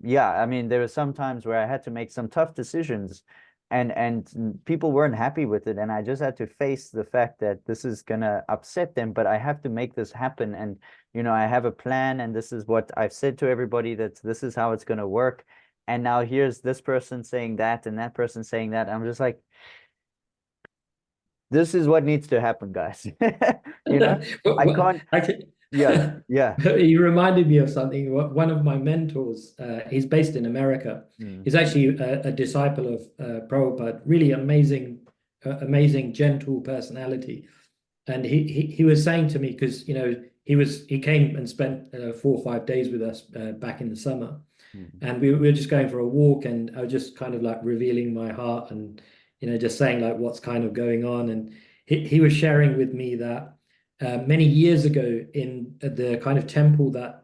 yeah, I mean, there were some times where I had to make some tough decisions, and people weren't happy with it, and I just had to face the fact that this is gonna upset them, but I have to make this happen, and I have a plan, and this is what I've said to everybody, that this is how it's gonna work. And now here's this person saying that and that person saying that. I'm just like, this is what needs to happen, guys. You know, I can't. Actually, Yeah, yeah. you reminded me of something. One of my mentors, he's based in America. Mm. He's actually a disciple of Prabhupada. Really amazing, gentle personality. And he was saying to me, because he came and spent 4 or 5 days with us back in the summer, Mm. and we were just going for a walk, and I was just kind of like revealing my heart, and just saying like what's kind of going on. And he was sharing with me that many years ago, in the kind of temple that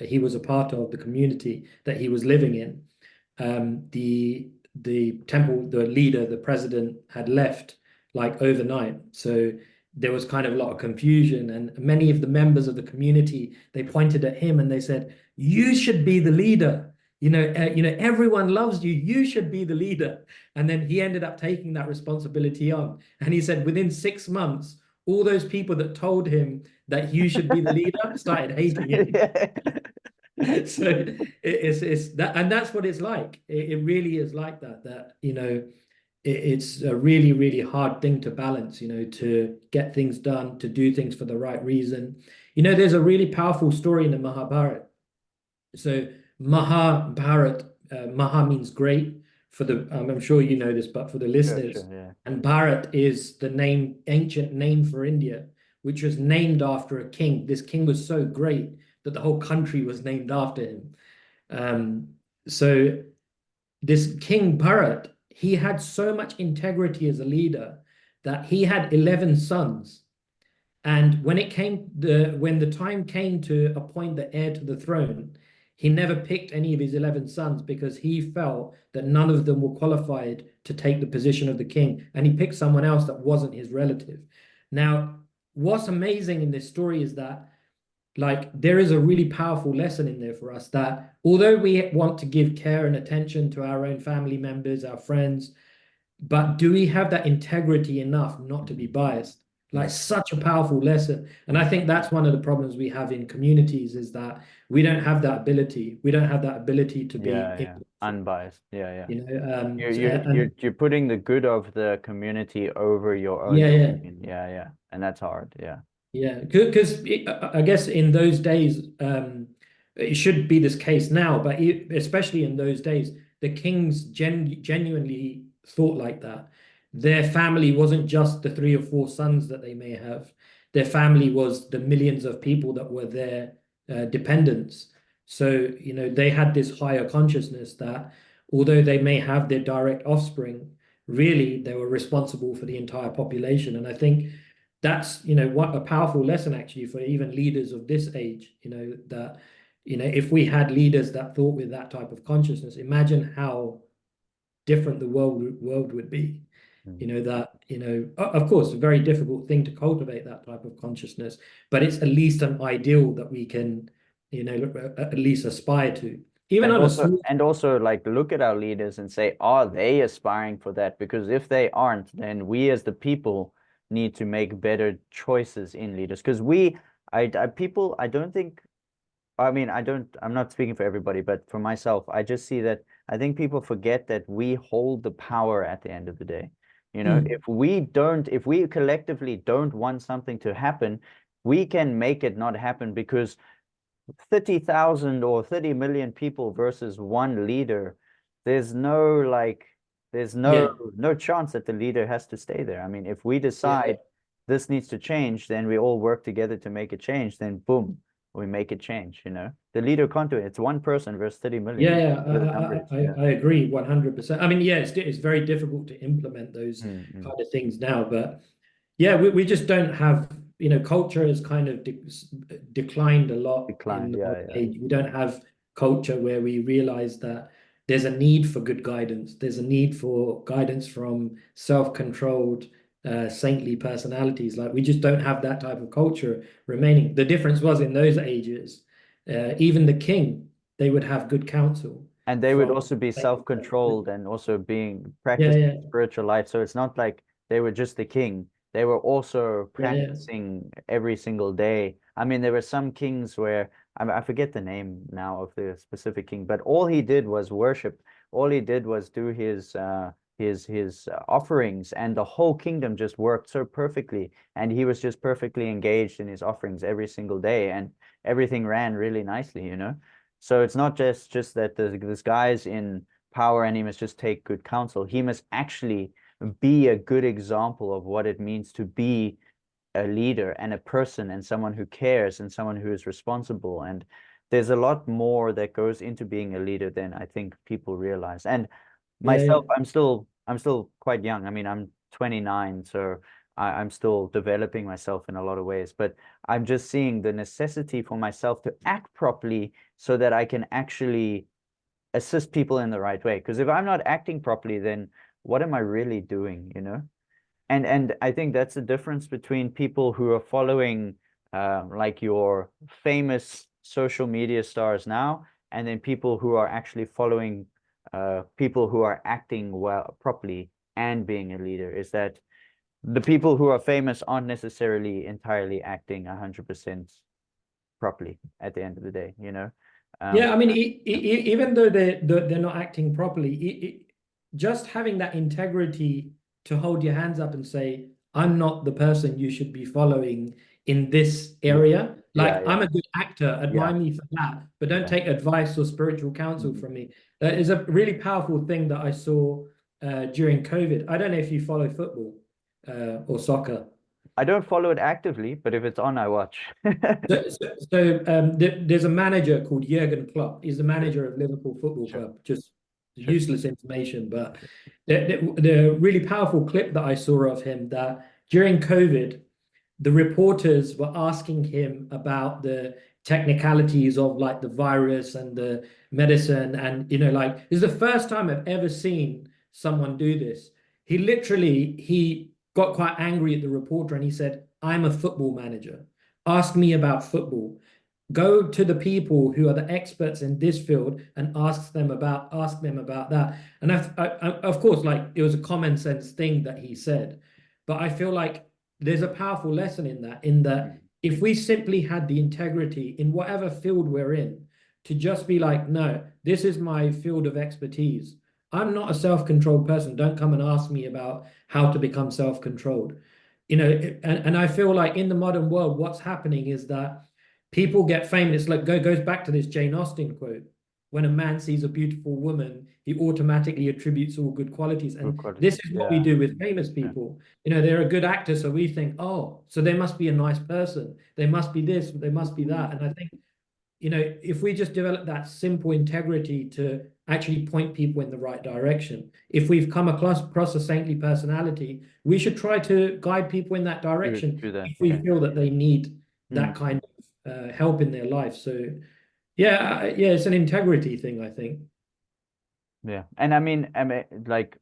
he was a part of, the community that he was living in, the temple, the leader, the president, had left like overnight. So there was kind of a lot of confusion, and many of the members of the community, they pointed at him and they said, "You should be the leader. Everyone loves you. You should be the leader." And then he ended up taking that responsibility on. And he said within 6 months, all those people that told him that you should be the leader started hating him. Yeah. So it's that, and that's what it's like. It really is like that. It's a really, really hard thing to balance, to get things done, to do things for the right reason. There's a really powerful story in the Mahabharata. So Mahabharat, Maha means great for the, I'm sure you know this, but for the Sure, listeners, sure, yeah. and Bharat is the ancient name for India, which was named after a king. This king was so great that the whole country was named after him. Um, so this King Bharat, he had so much integrity as a leader that he had 11 sons. And when the time came to appoint the heir to the throne, he never picked any of his 11 sons because he felt that none of them were qualified to take the position of the king. And he picked someone else that wasn't his relative. Now, what's amazing in this story is that like there is a really powerful lesson in there for us that although we want to give care and attention to our own family members, our friends, but do we have that integrity enough not to be biased? Like Mm. such a powerful lesson. And I think that's one of the problems we have in communities is that we don't have that ability. We don't have that ability to be Yeah, yeah. impartial, Unbiased. Yeah, yeah. you know. You're putting the good of the community over your own Yeah, yeah. opinion. Yeah, yeah. And that's hard. Yeah. Yeah, because I guess in those days, it should be this case now, but especially in those days, the kings genuinely thought like that. Their family wasn't just the three or four sons that they may have. Their family was the millions of people that were their dependents. So, you know, they had this higher consciousness that although they may have their direct offspring, really they were responsible for the entire population. And I think that's what a powerful lesson actually for even leaders of this age, that if we had leaders that thought with that type of consciousness, imagine how different the world would be. Mm. Of course a very difficult thing to cultivate that type of consciousness, but it's at least an ideal that we can at least aspire to, even And on a also, small. and also, like, look at our leaders and say, are they aspiring for that? Because if they aren't, then we as the people need to make better choices in leaders. Because people, I don't think, I mean, I'm not speaking for everybody, but for myself, I just see that I think people forget that we hold the power at the end of the day. Mm, If we collectively don't want something to happen, we can make it not happen because 30,000 or 30 million people versus one leader, there's no like there's no yeah, no chance that the leader has to stay there. I mean, if we yeah, decide this needs to change, then we all work together to make it change, then boom, we make it change. The leader can't do it. It's one person versus 30 million. yeah, yeah, Look at the numbers. Yeah. I agree 100%. I mean, yeah, it's very difficult to implement those Mm-mm. kind of things now, but yeah, we just don't have, culture has kind of declined a lot in Declined. the Yeah, modern yeah. age. We don't have culture where we realize that there's a need for good guidance. There's a need for guidance from self-controlled, saintly personalities. Like we just don't have that type of culture remaining. The difference was in those ages, even the king, they would have good counsel And they would from also be saintly self-controlled personalities. and also being Yeah, practicing yeah, spiritual life. So it's not like they were just the king. They were also yeah, yeah, practicing every single day. I mean, there were some kings where I forget the name now of the specific king, but all he did was worship. All he did was do his offerings, and the whole kingdom just worked so perfectly. And he was just perfectly engaged in his offerings every single day, and everything ran really nicely. So it's not just that this guy's in power and he must just take good counsel. He must actually be a good example of what it means to be a leader and a person and someone who cares and someone who is responsible. And there's a lot more that goes into being a leader than I think people realize. And yeah, yeah, myself, I'm still quite young. I mean, I'm 29, so I'm still developing myself in a lot of ways, but I'm just seeing the necessity for myself to act properly so that I can actually assist people in the right way. Because if I'm not acting properly, then what am I really doing? And I think that's the difference between people who are following like your famous social media stars now, and then people who are actually following people who are acting well properly and being a leader, is that the people who are famous aren't necessarily entirely acting 100% properly at the end of the day. Um, yeah. I mean, even though they're not acting properly, just having that integrity to hold your hands up and say, "I'm not the person you should be following in this yeah, area." yeah, Like, yeah, I'm a good actor, yeah, admire me for that, but don't yeah. take advice or spiritual counsel Mhm. from me. That is a really powerful thing that I saw during COVID. I don't know if you follow football or soccer. I don't follow it actively, but if it's on, I watch. There's a manager called Jurgen Klopp. He's the Sure, manager of Liverpool Football sure, Club. Just sure. useless information, but the really powerful clip that I saw of him, that during COVID, the reporters were asking him about the technicalities of like the virus and the medicine, and like, this is the first time I've ever seen someone do this. He got quite angry at the reporter and he said, "I'm a football manager. Ask me about football. Go to the people who are the experts in this field and ask them about that." And of course, like, it was a common sense thing that he said, but I feel like there's a powerful lesson in that Mm. if we simply had the integrity in whatever field we're in to just be like, no, this is my field of expertise. I'm not a self-controlled person. Don't come and ask me about how to become self-controlled. And I feel like in the modern world, what's happening is that people get famous. Like, goes back to this Jane Austen quote: when a man sees a beautiful woman, he automatically attributes all good qualities. Good And quality. this is what we Yeah. do with famous Yeah. people. They're a good actor, so we think, oh, so they must be a nice person. They must be this, they must be that. And I think, if we just develop that simple integrity to actually point people in the right direction, if we've come across a saintly personality, we should try to guide people in that direction Do that. if we Yeah. feel that they need Mm. that kind of help in their life. So, yeah, it's an integrity thing, I think. Yeah. And I mean, like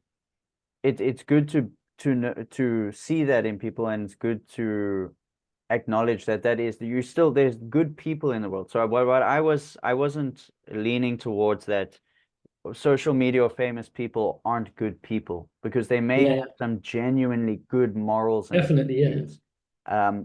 it's good to see that in people, and it's good to acknowledge that you still, there's good people in the world. So what I wasn't leaning towards that social media or famous people aren't good people, because they may Yeah, have yeah, some genuinely good morals and definitely, yeah. values,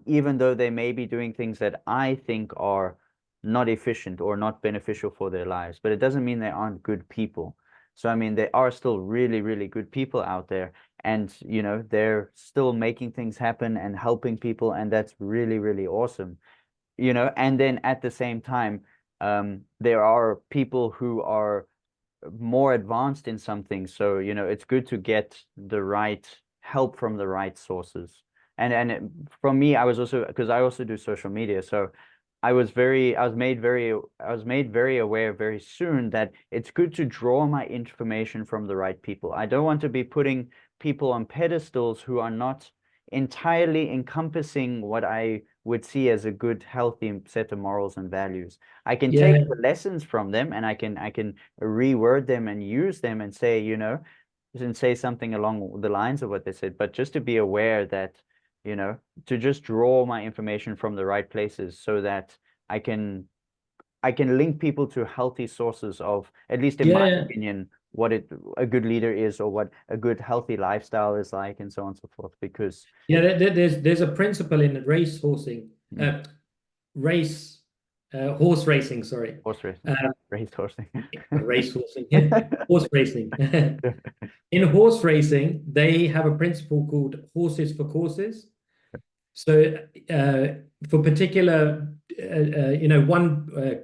even though they may be doing things that I think are not efficient or not beneficial for their lives. But it doesn't mean they aren't good people. So I mean, there are still really, really good people out there, and they're still making things happen and helping people, and that's really, really awesome. And then at the same time, there are people who are more advanced in something. So, it's good to get the right help from the right sources. From me, I was also, because I also do social media. So I was made very aware very soon that it's good to draw my information from the right people. I don't want to be putting people on pedestals who are not entirely encompassing what I would see as a good, healthy set of morals and values. I can take Yeah, the lessons from them, and I can reword them and use them and say something along the lines of what they said, but just to be aware that, to just draw my information from the right places so that I can I can link people to healthy sources of, at least in my yeah. opinion, what a good leader is, or what a good healthy lifestyle is like, and so on and so forth. Because Yeah, there's a principle in race horsing, mm, race horse racing, sorry. horse racing, Uh, race horsing. race horsing, yeah, horse racing. In horse racing, they have a principle called horses for courses. So for particular, one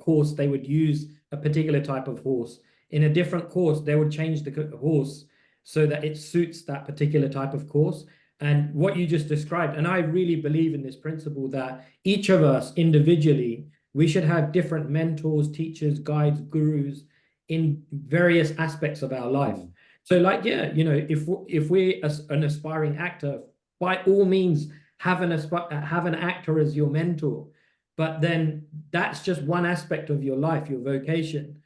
course, they would use a particular type of horse. In a different course, they would change the horse so that it suits that particular type of course. And what you just described, and I really believe in this principle that each of us individually, we should have different mentors, teachers, guides, gurus in various aspects of our life. Mm, So, like, yeah, if we're an aspiring actor, by all means, have an actor as your mentor, but then that's just one aspect of your life, your vocation.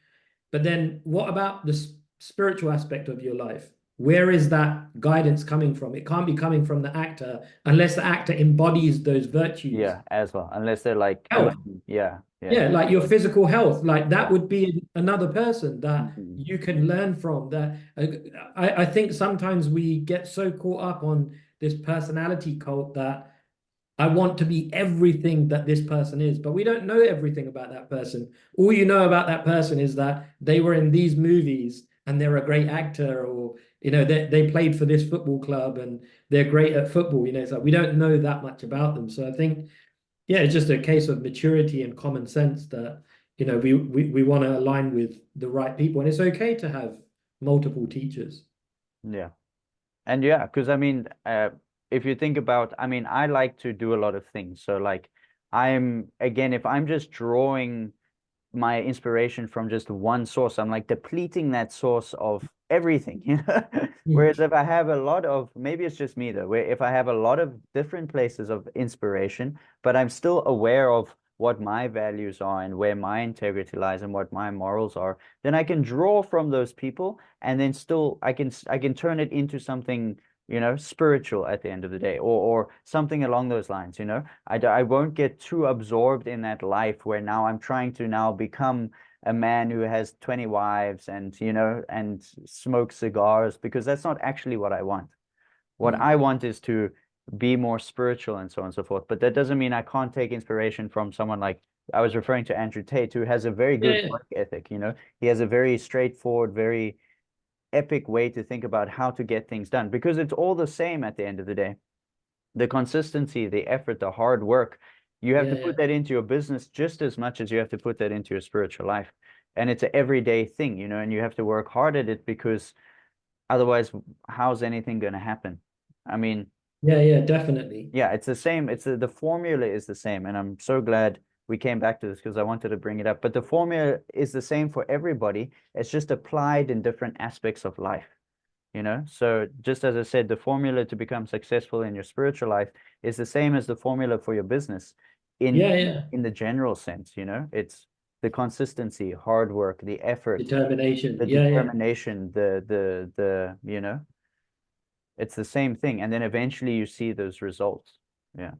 But then what about the spiritual aspect of your life? Where is that guidance coming from? It can't be coming from the actor unless the actor embodies those virtues. yeah, as well, unless they're like Health, yeah, yeah, yeah, like your physical health, like that yeah. would be another person that Mhm. you can learn from. That I think sometimes we get so caught up on this personality cult that I want to be everything that this person is, but we don't know everything about that person. All you know about that person is that they were in these movies and they're a great actor, or they played for this football club and they're great at football. It's like we don't know that much about them. So I think, yeah, it's just a case of maturity and common sense that we want to align with the right people, and it's okay to have multiple teachers. Yeah. And yeah, because I mean, if you think about, I mean, I like to do a lot of things. So like again, if I'm just drawing my inspiration from just one source, I'm like depleting that source of everything, you know? Whereas if I have a lot of, maybe it's just me though, where if I have a lot of different places of inspiration, but I'm still aware of what my values are and where my integrity lies and what my morals are, then I can draw from those people, and then still I can turn it into something, spiritual at the end of the day, or something along those lines, I won't get too absorbed in that life where now I'm trying to now become a man who has 20 wives and smokes cigars, because that's not actually what I want. What I want is to be more spiritual and so on and so forth. But that doesn't mean I can't take inspiration from someone like I was referring to Andrew Tate, who has a very Yeah, good yeah, work ethic. He has a very straightforward, very epic way to think about how to get things done, because it's all the same at the end of the day. The consistency, the effort, the hard work, you have to yeah, put yeah. that into your business just as much as you have to put that into your spiritual life. And it's an everyday thing, and you have to work hard at it, because otherwise, how's anything going to happen? I mean, Yeah, yeah, definitely. yeah, it's the same. The formula is the same. And I'm so glad we came back to this, because I wanted to bring it up. But the formula is the same for everybody. It's just applied in different aspects of life. So just as I said, the formula to become successful in your spiritual life is the same as the formula for your business in Yeah, yeah. in the general sense. It's the consistency, hard work, the effort, Determination. the Yeah, yeah. determination, it's the same thing. And then eventually you see those results. Yeah.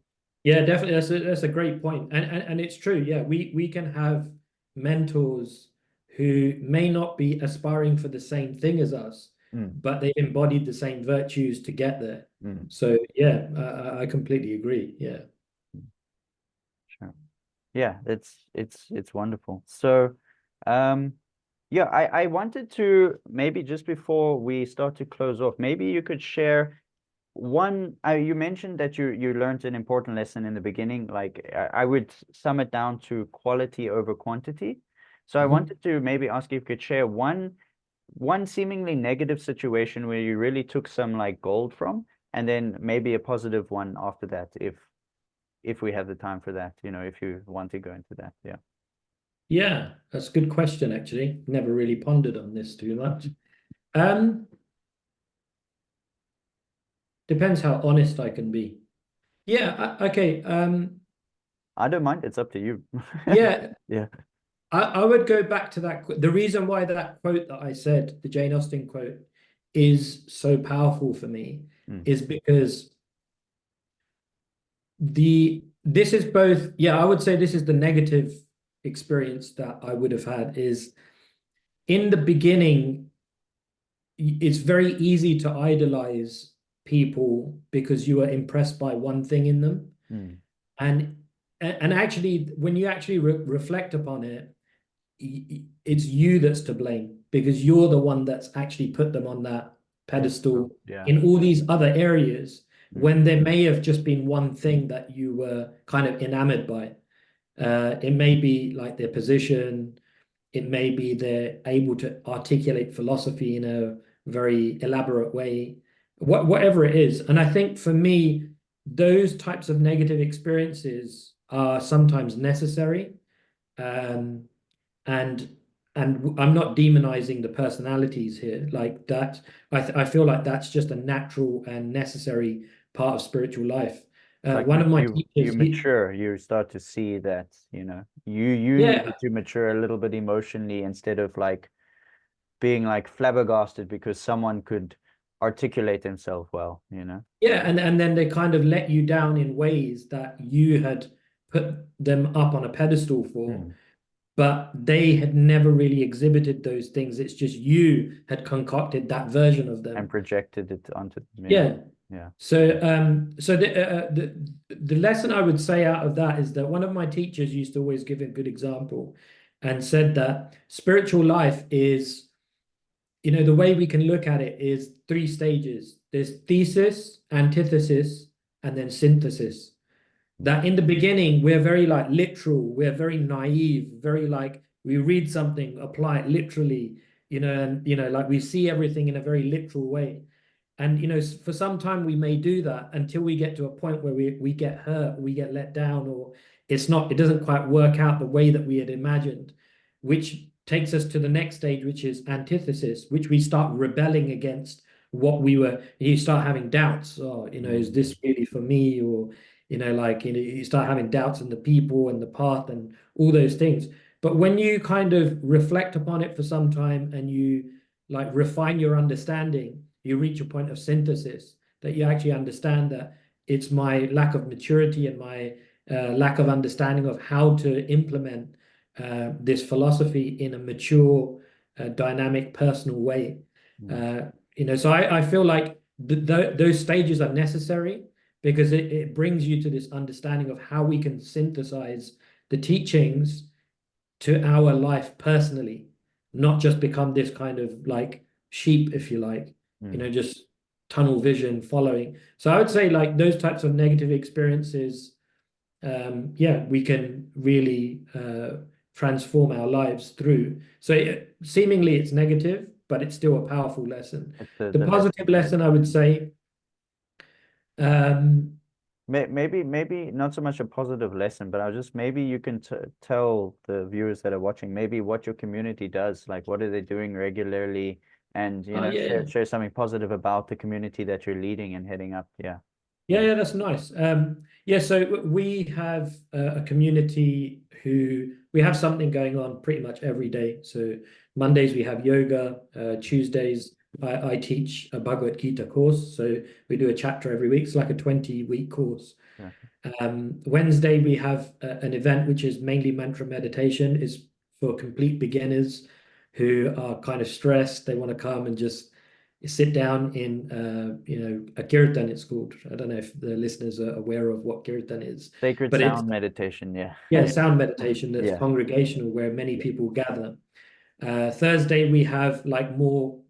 Yeah, definitely. That's a great point. And it's true. Yeah, we can have mentors who may not be aspiring for the same thing as us, Mm, but they've embodied the same virtues to get there. mm, So yeah, I completely agree. Yeah. mm, sure. Yeah, it's wonderful. So, um, yeah, I wanted to, maybe just before we start to close off, maybe you could share one. You mentioned that you learned an important lesson in the beginning. Like I would sum it down to quality over quantity. So I Mhm. wanted to maybe ask you if you could share one seemingly negative situation where you really took some like gold from, and then maybe a positive one after that, if we have the time for that, if you want to go into that. Yeah. Yeah, that's a good question, actually. Never really pondered on this too much. Um, Depends how honest I can be. Yeah, okay. I don't mind. It's up to you. Yeah, Yeah. I would go back to that. The reason why that quote that I said, the Jane Austen quote, is so powerful for me Mm, is because this is both, yeah, I would say this is the negative experience that I would have had is in the beginning, it's very easy to idolize people because you are impressed by one thing in them. mm, And and actually, when you actually reflect upon it, it's you that's to blame because you're the one that's actually put them on that pedestal. pedestal Yeah. in all these other areas Mm, when there may have just been one thing that you were kind of enamored by. It may be like their position, it may be they're able to articulate philosophy in a very elaborate way, whatever it is. And I think for me, those types of negative experiences are sometimes necessary. Um, and I'm not demonizing the personalities here like that. I feel like that's just a natural and necessary part of spiritual life. like One of my you teachers, mature, you start to see that, you yeah, needed to mature a little bit emotionally, instead of like being like flabbergasted because someone could articulate themselves well. yeah, and then they kind of let you down in ways that you had put them up on a pedestal for, Mm. but they had never really exhibited those things. It's just you had concocted that version of And them. projected it onto, yeah. Yeah. Yeah. So the lesson I would say out of that is that one of my teachers used to always give a good example and said that spiritual life is, the way we can look at it is three stages. There's thesis, antithesis, and then synthesis. Mm. That in the beginning, we're very like literal, we're very naive, very like we read something, apply it literally, and like we see everything in a very literal way. And for some time we may do that until we get to a point where we get hurt, we get let down, or it doesn't quite work out the way that we had imagined, which takes us to the next stage, which is antithesis, which we start rebelling against what we were. You start having doubts. Oh, is Mm. this really for me? Or, you start having doubts in the people and the path and all those things. But when you kind of reflect upon it for some time and you like refine your understanding, you reach a point of synthesis that you actually understand that it's my lack of maturity and my lack of understanding of how to implement this philosophy in a mature, dynamic, personal way. Mm. So I feel like those stages are necessary because it brings you to this understanding of how we can synthesize the teachings to our life personally, not just become this kind of like sheep, if you like, Mm. just tunnel vision following. So I would say like those types of negative experiences, yeah, we can really transform our lives through. So seemingly it's negative, but it's still a powerful lesson. It's The the lesson. positive lesson, I would say, um, Maybe not so much a positive lesson, but maybe you can t tell the viewers that are watching maybe what your community does, like what are they doing regularly, and oh yeah, share something positive about the community that you're leading and heading up. Yeah. yeah, yeah, that's nice. Yeah, so we have a community who we have something going on pretty much every day. So Mondays we have yoga. Tuesdays I teach a Bhagavad Gita course. So we do a chapter every week. It's like a 20-week course. Yeah. Wednesday we have an event which is mainly mantra meditation. Is for complete beginners who are kind of stressed. They want to come and just sit down in a kirtan, it's called. I don't know if the listeners are aware of what kirtan is, Sacred but it's, sound meditation. Yeah. yeah, sound meditation that's Yeah. congregational where many Yeah. people gather. Thursday we have like more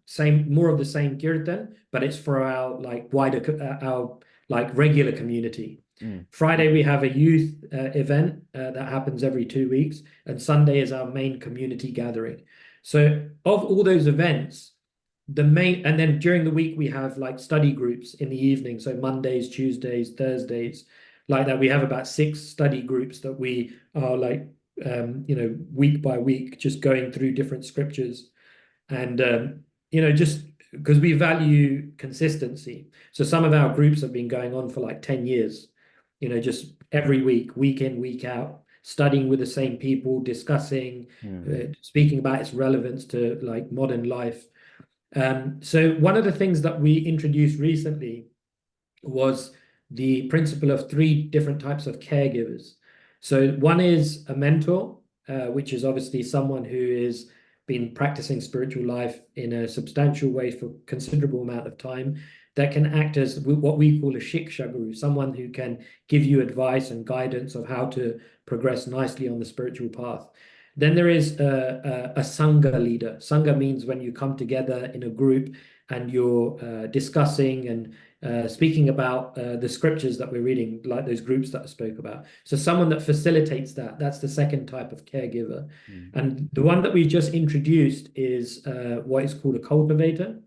of the same kirtan, but it's for our like our like regular community. Mm. Friday we have a youth event that happens every 2 weeks, and Sunday is our main community gathering. So of all those events, and then during the week we have like study groups in the evening. So Mondays, Tuesdays, Thursdays, like that. We have about 6 study groups that we are like week by week, just going through different scriptures. And, just because we value consistency. So some of our groups have been going on for like 10 years, just every week, week in, week out, studying with the same people, discussing, Mm. speaking about its relevance to like modern life. So one of the things that we introduced recently was the principle of 3 different types of caregivers. So one is a mentor, which is obviously someone who is been practicing spiritual life in a substantial way for considerable amount of time, that can act as what we call a shiksha guru, someone who can give you advice and guidance of how to progress nicely on the spiritual path. Then there is a sangha leader. Sangha means when you come together in a group and you're discussing and speaking about the scriptures that we're reading, like those groups that I spoke about. So someone that facilitates that, that's the second type of caregiver. Mm. And the one that we just introduced is what is called a cultivator.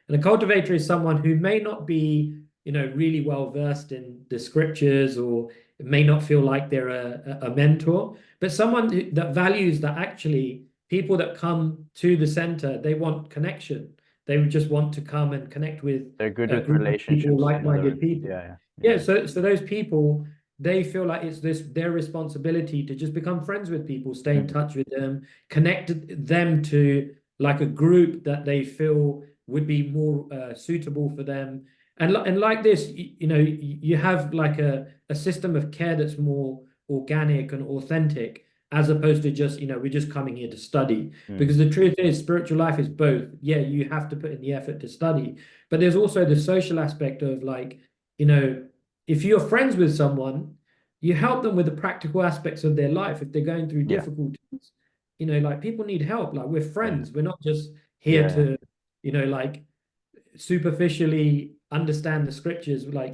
And a cultivator is someone who may not be, really well versed in the scriptures, or may not feel like they're a mentor, but someone that values that actually people that come to the center, they want connection. They would just want to come and connect with They're good a with group of people, relationships, in other like-minded words. people. Yeah. Yeah, so those people, they feel like it's their responsibility to just become friends with people, stay in Mm. touch with them, connect them to like a group that they feel would be more suitable for them. And like this, you have like a system of care that's more organic and authentic, as opposed to just, we're just coming here to study. Mm. Because the truth is, spiritual life is both. Yeah, you have to put in the effort to study, but there's also the social aspect of like, if you're friends with someone, you help them with the practical aspects of their life. If they're going through Yeah. difficulties, like people need help. Like we're Yeah. friends. We're not just here Yeah. to, like superficially understand the scriptures. Like,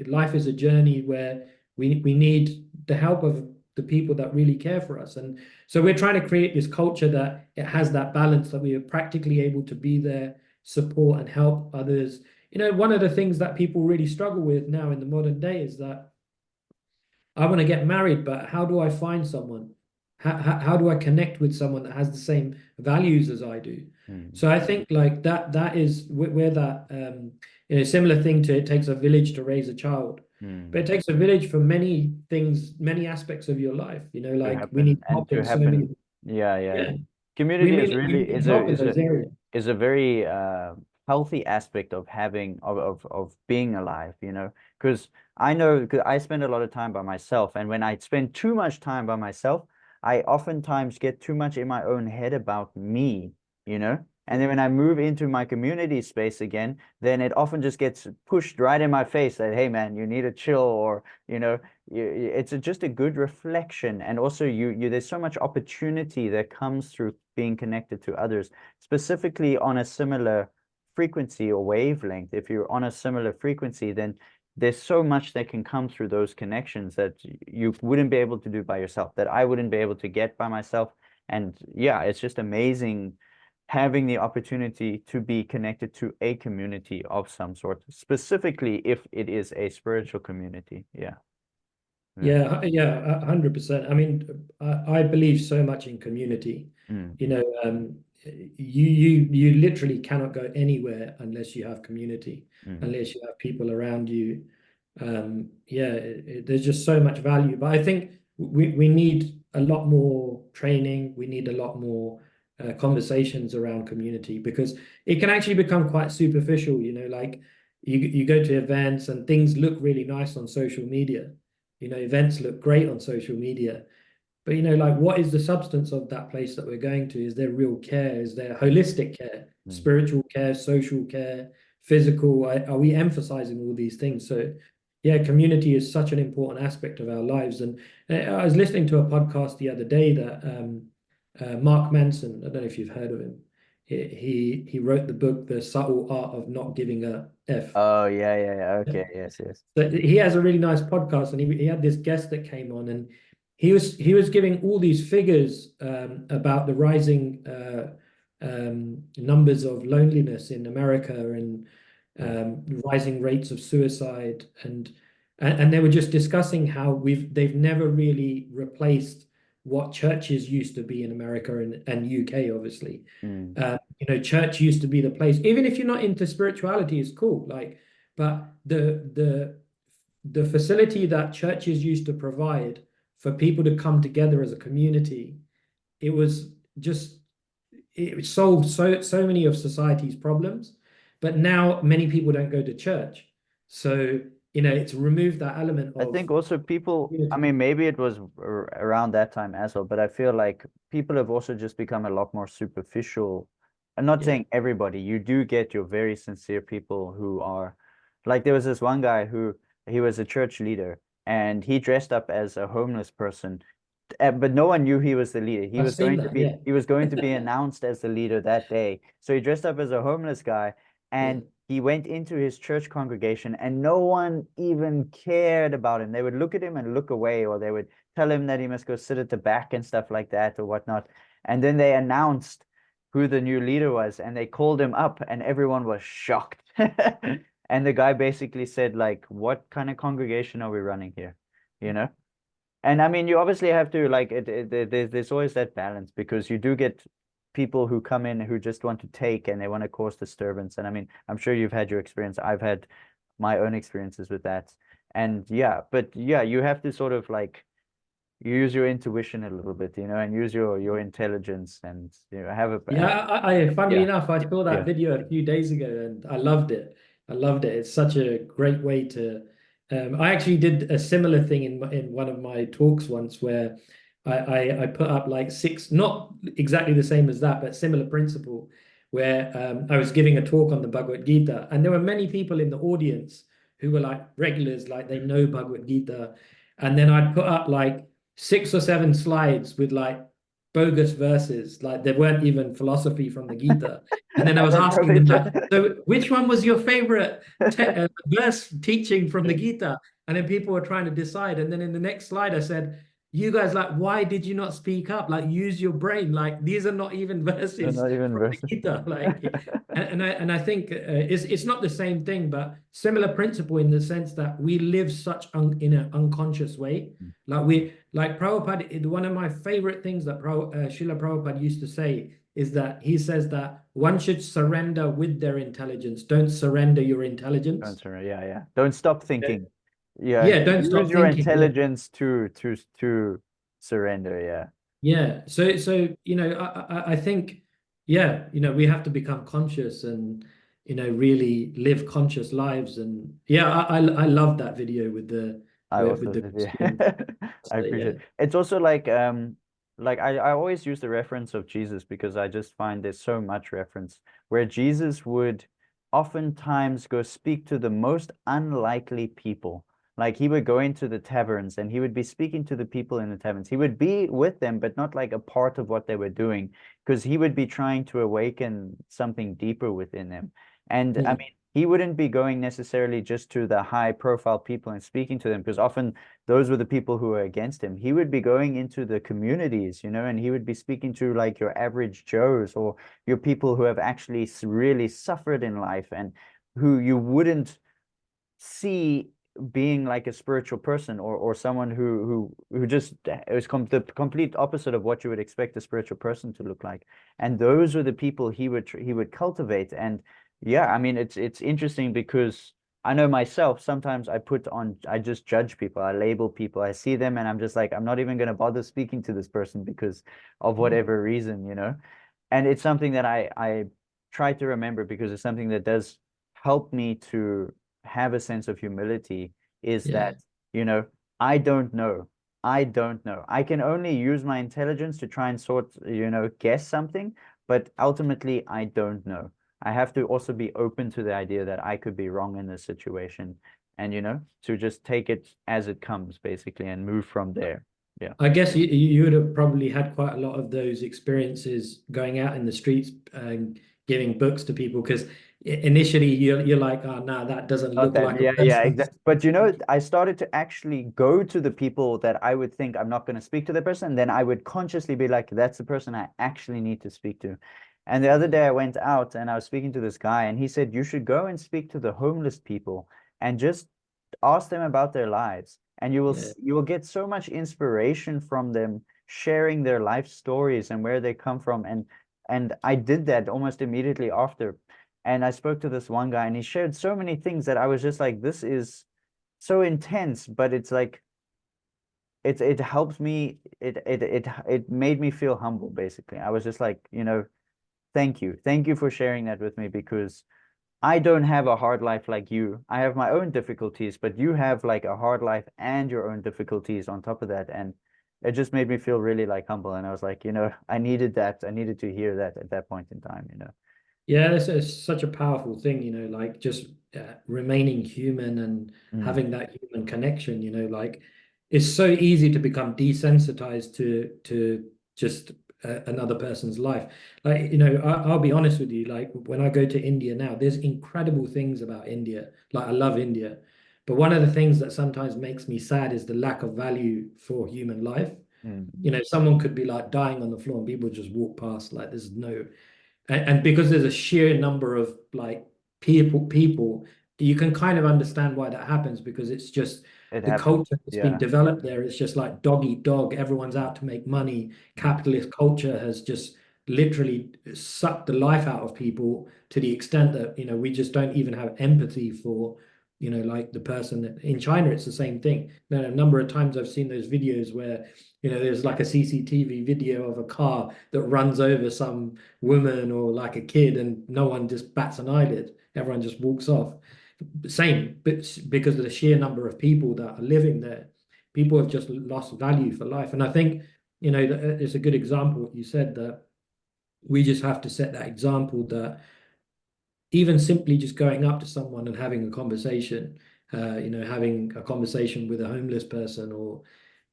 life is a journey where we need the help of the people that really care for us. And so we're trying to create this culture that it has that balance, that we are practically able to be there, support and help others one of the things that people really struggle with now in the modern day is that I want to get married, but how do I find someone? How do I connect with someone that has the same values as I do? Mm, So I think like that is where that similar thing to it takes a village to raise a child. But mm. it takes a village for many things, many aspects of your life. To Like we happen need and help to in so many, happen. Yeah, yeah, yeah, yeah. Community is we really need help in those areas. is a very healthy aspect of having of being alive, you know, because I know because I spend a lot of time by myself, and when I spend too much time by myself, I oftentimes get too much in my own head about me, you know. And then when I move into my community space again, then it often just gets pushed right in my face that, hey man, you need to chill, or you know, it's just a good reflection. And also you there's so much opportunity that comes through being connected to others, specifically on a similar frequency or wavelength. If you're on a similar frequency, then there's so much that can come through those connections that you wouldn't be able to do by yourself, that I wouldn't be able to get by myself. And yeah, it's just amazing having the opportunity to be connected to a community of some sort, specifically if it is a spiritual community. Yeah. Yeah. Yeah, 100%. I mean, I believe so much in community. Mm, You literally cannot go anywhere unless you have community, mm, unless you have people around you. Yeah, there's just so much value. But I think we need a lot more training. We need a lot more conversations around community because it can actually become quite superficial. Like you go to events and things look really nice on social media. Events look great on social media, but like what is the substance of that place that we're going to? Is there real care? Is there holistic care, mm. spiritual care, social care, physical? Are we emphasizing all these things? So yeah, community is such an important aspect of our lives. And I was listening to a podcast the other day that Mark Manson, I don't know if you've heard of him. He wrote the book The Subtle Art of Not Giving a F. Oh, yeah, yeah, yeah. Okay. Yes, yes. So he has a really nice podcast, and he had this guest that came on, and he was giving all these figures about the rising numbers of loneliness in America and Mm, rising rates of suicide, and they were just discussing how they've never really replaced what churches used to be in America and UK, obviously. mm. Church used to be the place, even if you're not into spirituality, it's cool. Like, but the facility that churches used to provide for people to come together as a community, it was just it solved so many of society's problems. But now many people don't go to church, so it's removed that element I of think also people, I community. mean, maybe it was around that time as well, but I feel like people have also just become a lot more superficial. I'm not Yeah, saying everybody, you do get your very sincere people who are like there was this one guy who he was a church leader and he dressed up as a homeless person, but no one knew he was the leader. I've seen that. Yeah, He was going to be announced as the leader that day. So he dressed up as a homeless guy yeah. and he went into his church congregation and no one even cared about him. They would look at him and look away, or they would tell him that he must go sit at the back and stuff like that or whatnot. And then they announced who the new leader was and they called him up and everyone was shocked. And the guy basically said, like, what kind of congregation are we running here? You know? And I mean, you obviously have to like there's always that balance because you do get people who come in who just want to take and they want to cause disturbance. And I mean, I'm sure you've had your experience. I've had my own experiences with that. And yeah, but yeah, you have to sort of like use your intuition a little bit, you know, and use your intelligence and have Yeah, funnily yeah, enough, I saw that yeah. video a few days ago and I loved it. I loved it. It's such a great way to. I actually did a similar thing in one of my talks once where I put up like six, not exactly the same as that, but similar principle, where I was giving a talk on the Bhagavad Gita, and there were many people in the audience who were like regulars, like they know Bhagavad Gita, and then I'd put up like 6 or 7 slides with like bogus verses, like they weren't even philosophy from the Gita. And then I And was then asking probably them like, so which one was your favorite verse teaching from the yeah. Gita? And then people were trying to decide. And then in the next slide, I said, you guys, like, why did you not speak up? Like, use your brain. Like, these are not even They're verses not even from the versus. Gita. Like, and I think it's not the same thing, but similar principle in the sense that we live such in an unconscious way. Like Prabhupada, one of my favorite things that Srila Prabhupada used to say is that he says that one should surrender with their intelligence. Don't surrender your intelligence. Yeah, yeah. Don't stop Yeah, thinking. Yeah, yeah, don't use stop your thinking. Yeah. intelligence to surrender. Yeah. Yeah. So I think, yeah, we have to become conscious and really live conscious lives. And yeah, I love that video with the I with also the did, yeah. Christian. I So appreciate yeah. it. It's also like I always use the reference of Jesus because I just find there's so much reference where Jesus would oftentimes go speak to the most unlikely people. Like he would go into the taverns and he would be speaking to the people in the taverns. He would be with them, but not like a part of what they were doing, because he would be trying to awaken something deeper within them. And I Mm. mean, he wouldn't be going necessarily just to the high profile people and speaking to them, because often those were the people who were against him. He would be going into the communities, and he would be speaking to like your average Joes or your people who have actually really suffered in life and who you wouldn't see being like a spiritual person, or someone who just is the complete opposite of what you would expect a spiritual person to look like. And those were the people he would cultivate. And yeah, I mean, it's interesting because I know myself, sometimes I just judge people, I label people, I see them and I'm just like, I'm not even going to bother speaking to this person because of whatever reason. And it's something that I try to remember, because it's something that does help me to have a sense of humility, is Yeah. that, you know, I don't know. I don't know. I can only use my intelligence to try and guess something, but ultimately I don't know. I have to also be open to the idea that I could be wrong in this situation, and, to just take it as it comes, basically, and move from there. Yeah. I guess you would have probably had quite a lot of those experiences going out in the streets and giving books to people because initially you're like, oh no, that doesn't Not look that, like a yeah, yeah, person. exactly. But I started to actually go to the people that I would think I'm not going to speak to the person. And then I would consciously be like, that's the person I actually need to speak to. And the other day I went out and I was speaking to this guy, and he said, you should go and speak to the homeless people and just ask them about their lives. And Yeah. you will get so much inspiration from them sharing their life stories and where they come from. And I did that almost immediately after. And I spoke to this one guy and he shared so many things that I was just like, this is so intense, but it's like it helps me, it made me feel humble, basically. I was just like, thank you. Thank you for sharing that with me, because I don't have a hard life like you. I have my own difficulties, but you have like a hard life and your own difficulties on top of that. And it just made me feel really like humble. And I was like, I needed that. I needed to hear that at that point in time. Yeah, it's such a powerful thing, like just remaining human and Mm, having that human connection, like it's so easy to become desensitized to just another person's life. Like, I'll be honest with you, like when I go to India now, there's incredible things about India. Like I love India, but one of the things that sometimes makes me sad is the lack of value for human life. mm, Someone could be like dying on the floor and people just walk past like there's no and because there's a sheer number of like people, you can kind of understand why that happens because it's just it the happens. culture that's been Yeah. developed there. It's just like dog eat dog. Everyone's out to make money. Mm, Capitalist culture has just literally sucked the life out of people to the extent that we just don't even have empathy for like the person that in China it's the same thing. A number of times I've seen those videos where there's like a CCTV video of a car that runs over some woman or like a kid and no one just bats an eyelid. Everyone just walks off. Same, but because of the sheer number of people that are living there, people have just lost value for life. And I think, it's a good example what you said that we just have to set that example that even simply just going up to someone and having a conversation, having a conversation with a homeless person or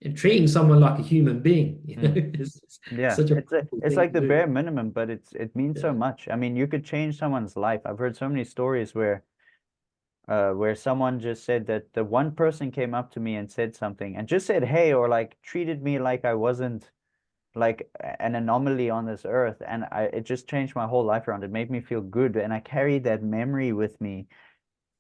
and treating someone like a human being, mm. it's Yeah, such a it's powerful it's thing like to the do. bare minimum, but it means so Yeah. much. I mean, you could change someone's life. I've heard so many stories where where someone just said that the one person came up to me and said something and just said, hey, or like treated me like I wasn't like an anomaly on this earth. And it just changed my whole life around. It made me feel good. And I carried that memory with me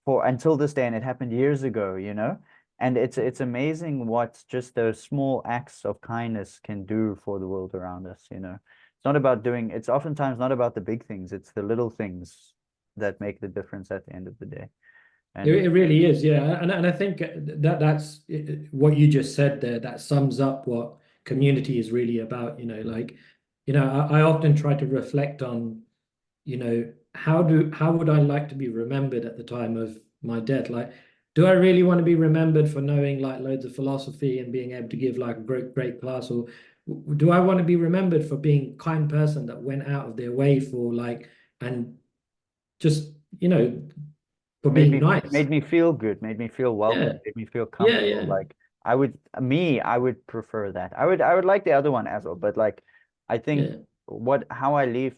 for until this day. And it happened years ago, you know? And it's amazing what just those small acts of kindness can do for the world around us, you know? It's not about doing, it's oftentimes not about the big things. It's the little things that make the difference at the end of the day. It, And it really is, yeah. And I think that's what you just said there. That sums up what community is really about. Like, I often try to reflect on, how would I like to be remembered at the time of my death? Like, do I really want to be remembered for knowing like loads of philosophy and being able to give like a great class, or do I want to be remembered for being a kind person that went out of their way for like and just for made being me nice? feel good, made me feel welcome, Yeah, made me feel yeah, comfortable. yeah, Like I would prefer that. I would like the other one as well, but like I think yeah, what how I leave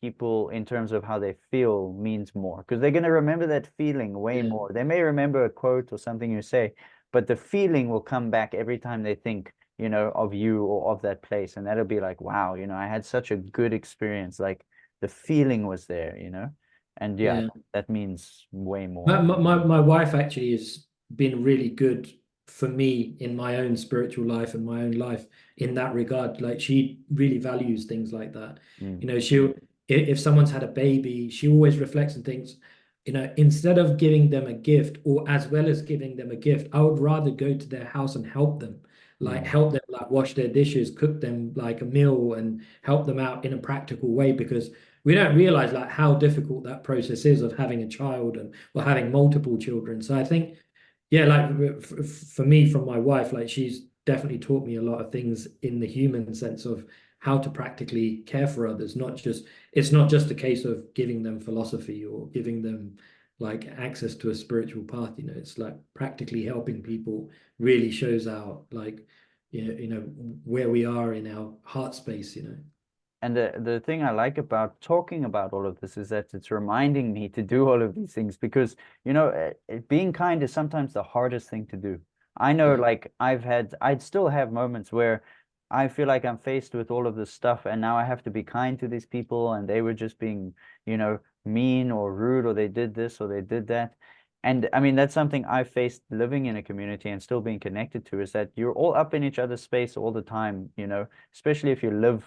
people in terms of how they feel means more because they're gonna remember that feeling way yeah, more. They may remember a quote or something you say, but the feeling will come back every time they think, you know, of you or of that place, and that'll be like, wow, you know, I had such a good experience. Like the feeling was there, you know, and yeah, yeah. that means way My, more. my my my wife actually has been really good for me in my own spiritual life and my own life in that regard. Like she really values things like that. Mm, She'll if someone's had a baby, she always reflects and thinks, instead of giving them a gift or as well as giving them a gift, I would rather go to their house and help them. Like mm, help them like wash their dishes, cook them like a meal and help them out in a practical way because we don't realize like how difficult that process is of having a child and or having multiple children. So I think, yeah, like for me, from my wife, like she's definitely taught me a lot of things in the human sense of how to practically care for others. It's not just a case of giving them philosophy or giving them like access to a spiritual path. It's like practically helping people really shows out like, where we are in our heart space. and the thing I like about talking about all of this is that it's reminding me to do all of these things because, you know, being kind is sometimes the hardest thing to do. I know, Yeah, like, I'd still have moments where I feel like I'm faced with all of this stuff, and now I have to be kind to these people, and they were just being, you know, mean or rude, or they did this or they did that. And I mean, that's something I faced living in a community and still being connected to is that you're all up in each other's space all the time, you know, especially if you live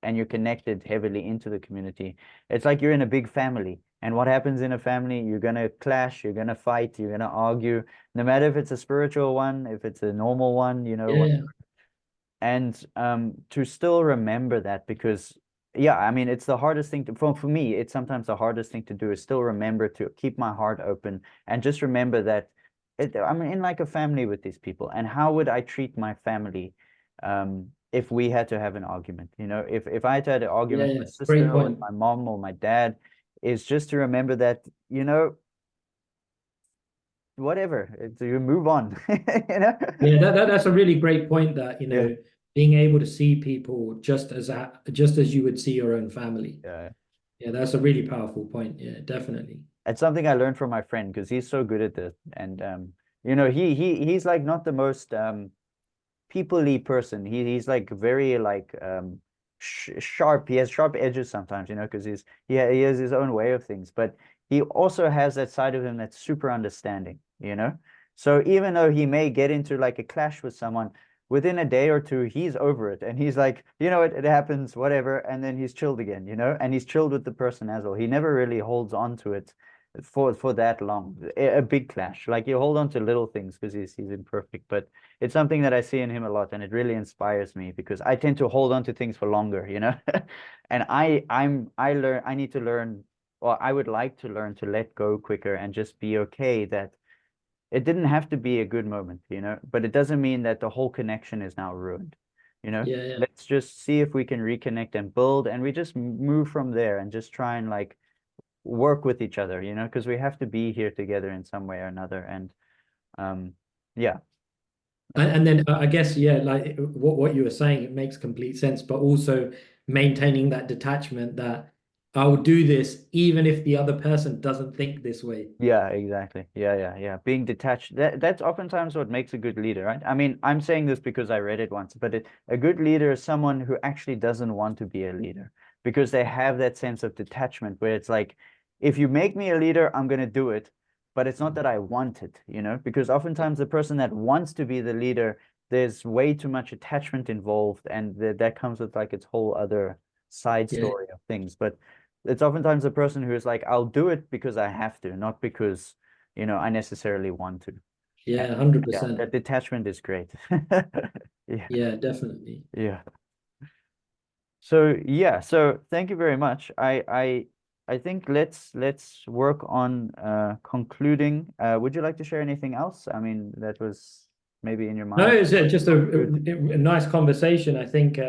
and you're connected heavily into the community. It's like you're in a big family. And what happens in a family, you're going to clash, you're going to fight, you're going to argue, no matter if it's a spiritual one, if it's a normal one, you know, what. yeah, And to still remember that because, yeah, I mean, it's the hardest thing for me, it's sometimes the hardest thing to do is still remember to keep my heart open and just remember that I'm in like a family with these people. And how would I treat my family if we had to have an argument? You know, if I had to have an yeah, argument with yeah. my sister Great or with point. my mom or my dad, is just to remember that, you know, whatever, you move on, you know? Yeah, that's a really great point that, Yeah. being able to see people just as you would see your own family. Yeah. Yeah, that's a really powerful point. Yeah, definitely. It's something I learned from my friend because he's so good at this. And you know, he's like not the most people-y person. He's like very like sharp. He has sharp edges sometimes, you know, because he has his own way of things. But he also has that side of him that's super understanding, you know. So even though he may get into like a clash with someone, within a day or two, he's over it, and he's like, you know, it happens, whatever, and then he's chilled again, you know, and he's chilled with the person as well. He never really holds on to it for that long. A big clash, like you hold on to little things because he's imperfect, but it's something that I see in him a lot, and it really inspires me because I tend to hold on to things for longer, you know. And I need to learn, or I would like to learn to let go quicker and just be okay that it didn't have to be a good moment, you know, but it doesn't mean that the whole connection is now ruined, you know. Yeah, yeah. Let's just see if we can reconnect and build, and we just move from there and just try and like work with each other, you know, because we have to be here together in some way or another. And um, yeah, I think. And then I guess, yeah, like what you were saying, it makes complete sense, but also maintaining that detachment that I'll do this even if the other person doesn't think this way. Yeah, exactly. Yeah. Being detached. That's oftentimes what makes a good leader, right? I mean, I'm saying this because I read it once, but a good leader is someone who actually doesn't want to be a leader because they have that sense of detachment where it's like, if you make me a leader, I'm going to do it, but it's not that I want it, because oftentimes the person that wants to be the leader, there's way too much attachment involved, and that comes with like its whole other side Yeah, story of things. But it's oftentimes a person who is like, I'll do it because I have to, not because, I necessarily want to. yeah, And yeah, 100%. that detachment is great. Yeah, Yeah, definitely. yeah. So yeah, so thank you very much. I think let's work on concluding. Would you like to share anything else? I mean, that was maybe in your No, mind it's to just conclude. a nice conversation. I think,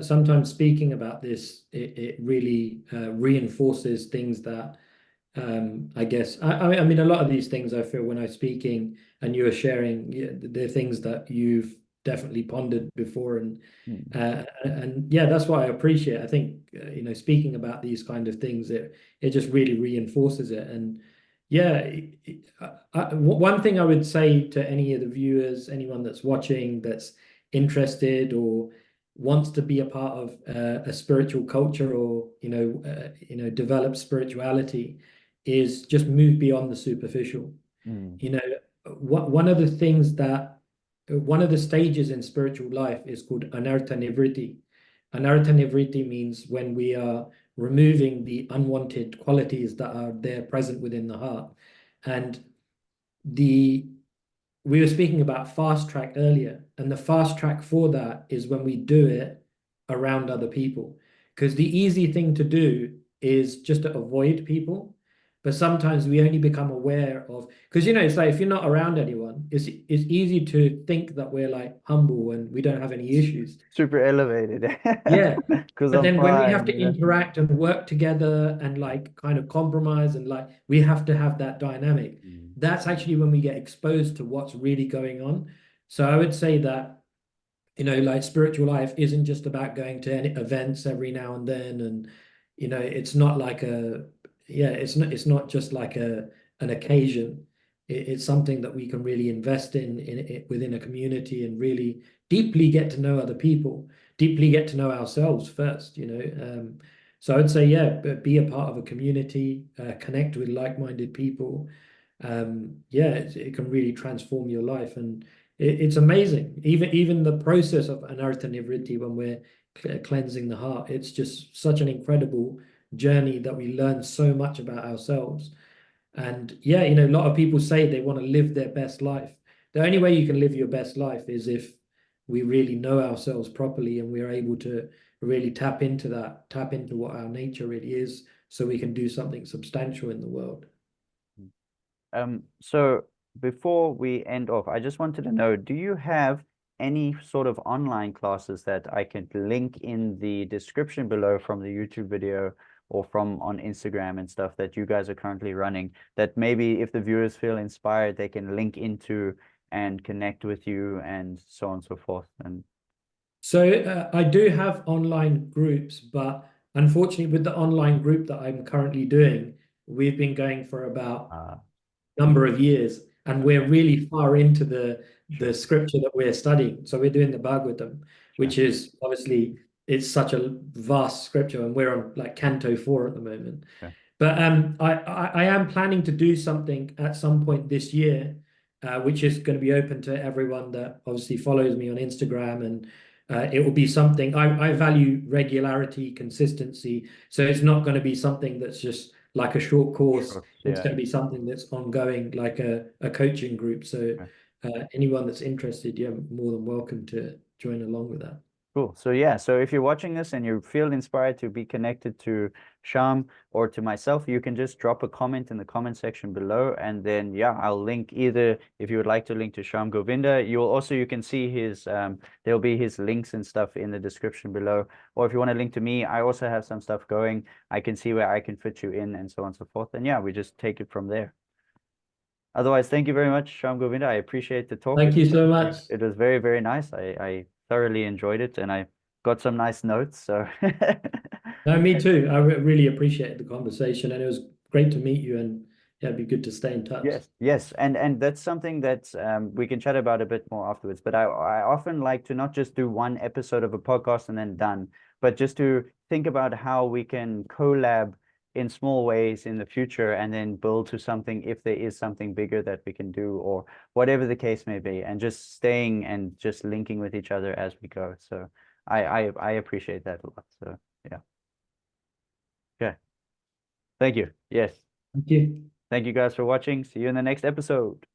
sometimes speaking about this, it really reinforces things that I guess I mean a lot of these things I feel when I'm speaking and you are sharing, yeah, they're things that you've definitely pondered before, Mm, and yeah, that's what I appreciate. I think speaking about these kind of things, it just really reinforces it. And yeah, one thing I would say to any of the viewers, anyone that's watching, that's interested or wants to be a part of a spiritual culture, or develop spirituality, is just move beyond the superficial. mm, You know, one of the stages in spiritual life is called anartha nivritti. Anartha nivritti means when we are removing the unwanted qualities that are there present within the heart. And the we were speaking about fast track earlier, and the fast track for that is when we do it around other people. Because the easy thing to do is just to avoid people. But sometimes we only become aware of, because it's like if you're not around anyone, it's easy to think that we're like humble and we don't have any issues. super elevated. Yeah. Because But I'm then when we have fine, to interact and work together and like kind of compromise, and like we have to have that dynamic, Mm, that's actually when we get exposed to what's really going on. So I would say that, like spiritual life isn't just about going to any events every now and then. And, it's not like it's not just like an occasion. It's something that we can really invest in it within a community, and really deeply get to know other people, deeply get to know ourselves first. So I would say, yeah, be a part of a community, connect with like-minded people. Yeah, it can really transform your life. And it's amazing. Even the process of anartha nivritti, when we're cleansing the heart, it's just such an incredible journey that we learn so much about ourselves. And yeah, a lot of people say they want to live their best life. The only way you can live your best life is if we really know ourselves properly, and we're able to really tap into what our nature really is, so we can do something substantial in the world. mm. So before we end off, I just wanted to know, do you have any sort of online classes that I can link in the description below from the YouTube video or from on Instagram and stuff that you guys are currently running, that maybe if the viewers feel inspired, they can link into and connect with you and so on and so forth. And So I do have online groups, but unfortunately, with the online group that I'm currently doing, we've been going for about uh, number of years, and we're okay, really far into the sure, scripture that we're studying. So we're doing the Bhagavatam, sure. which is obviously, it's such a vast scripture, and we're on like Canto 4 at the moment. Okay. But I am planning to do something at some point this year, which is going to be open to everyone that obviously follows me on Instagram. And it will be something I value regularity, consistency. So it's not going to be something that's just like a short course. Sure. It's Yeah. going to be something that's ongoing, like a coaching group. So Okay. anyone that's interested, you're more than welcome to join along with that. Cool. So yeah, so if you're watching this and you feel inspired to be connected to Sham or to myself, you can just drop a comment in the comment section below, and then yeah, I'll link either if you would like to link to Sham Govinda. You can see his there'll be his links and stuff in the description below. Or if you want to link to me, I also have some stuff going. I can see where I can fit you in and so on and so forth. And yeah, we just take it from there. Otherwise, thank you very much, Sham Govinda. I appreciate the talk. Thank you so much. It was very, very nice. I thoroughly enjoyed it, and I got some nice notes. So No, me too. I really appreciated the conversation, and it was great to meet you. And yeah, it'd be good to stay in touch. Yes, yes, and that's something that we can chat about a bit more afterwards. But I often like to not just do one episode of a podcast and then done, but just to think about how we can collab in small ways in the future and then build to something if there is something bigger that we can do or whatever the case may be, and just staying and just linking with each other as we go. So I appreciate that a lot. So yeah. Okay. Thank you. Yes. Thank you. Thank you guys for watching. See you in the next episode.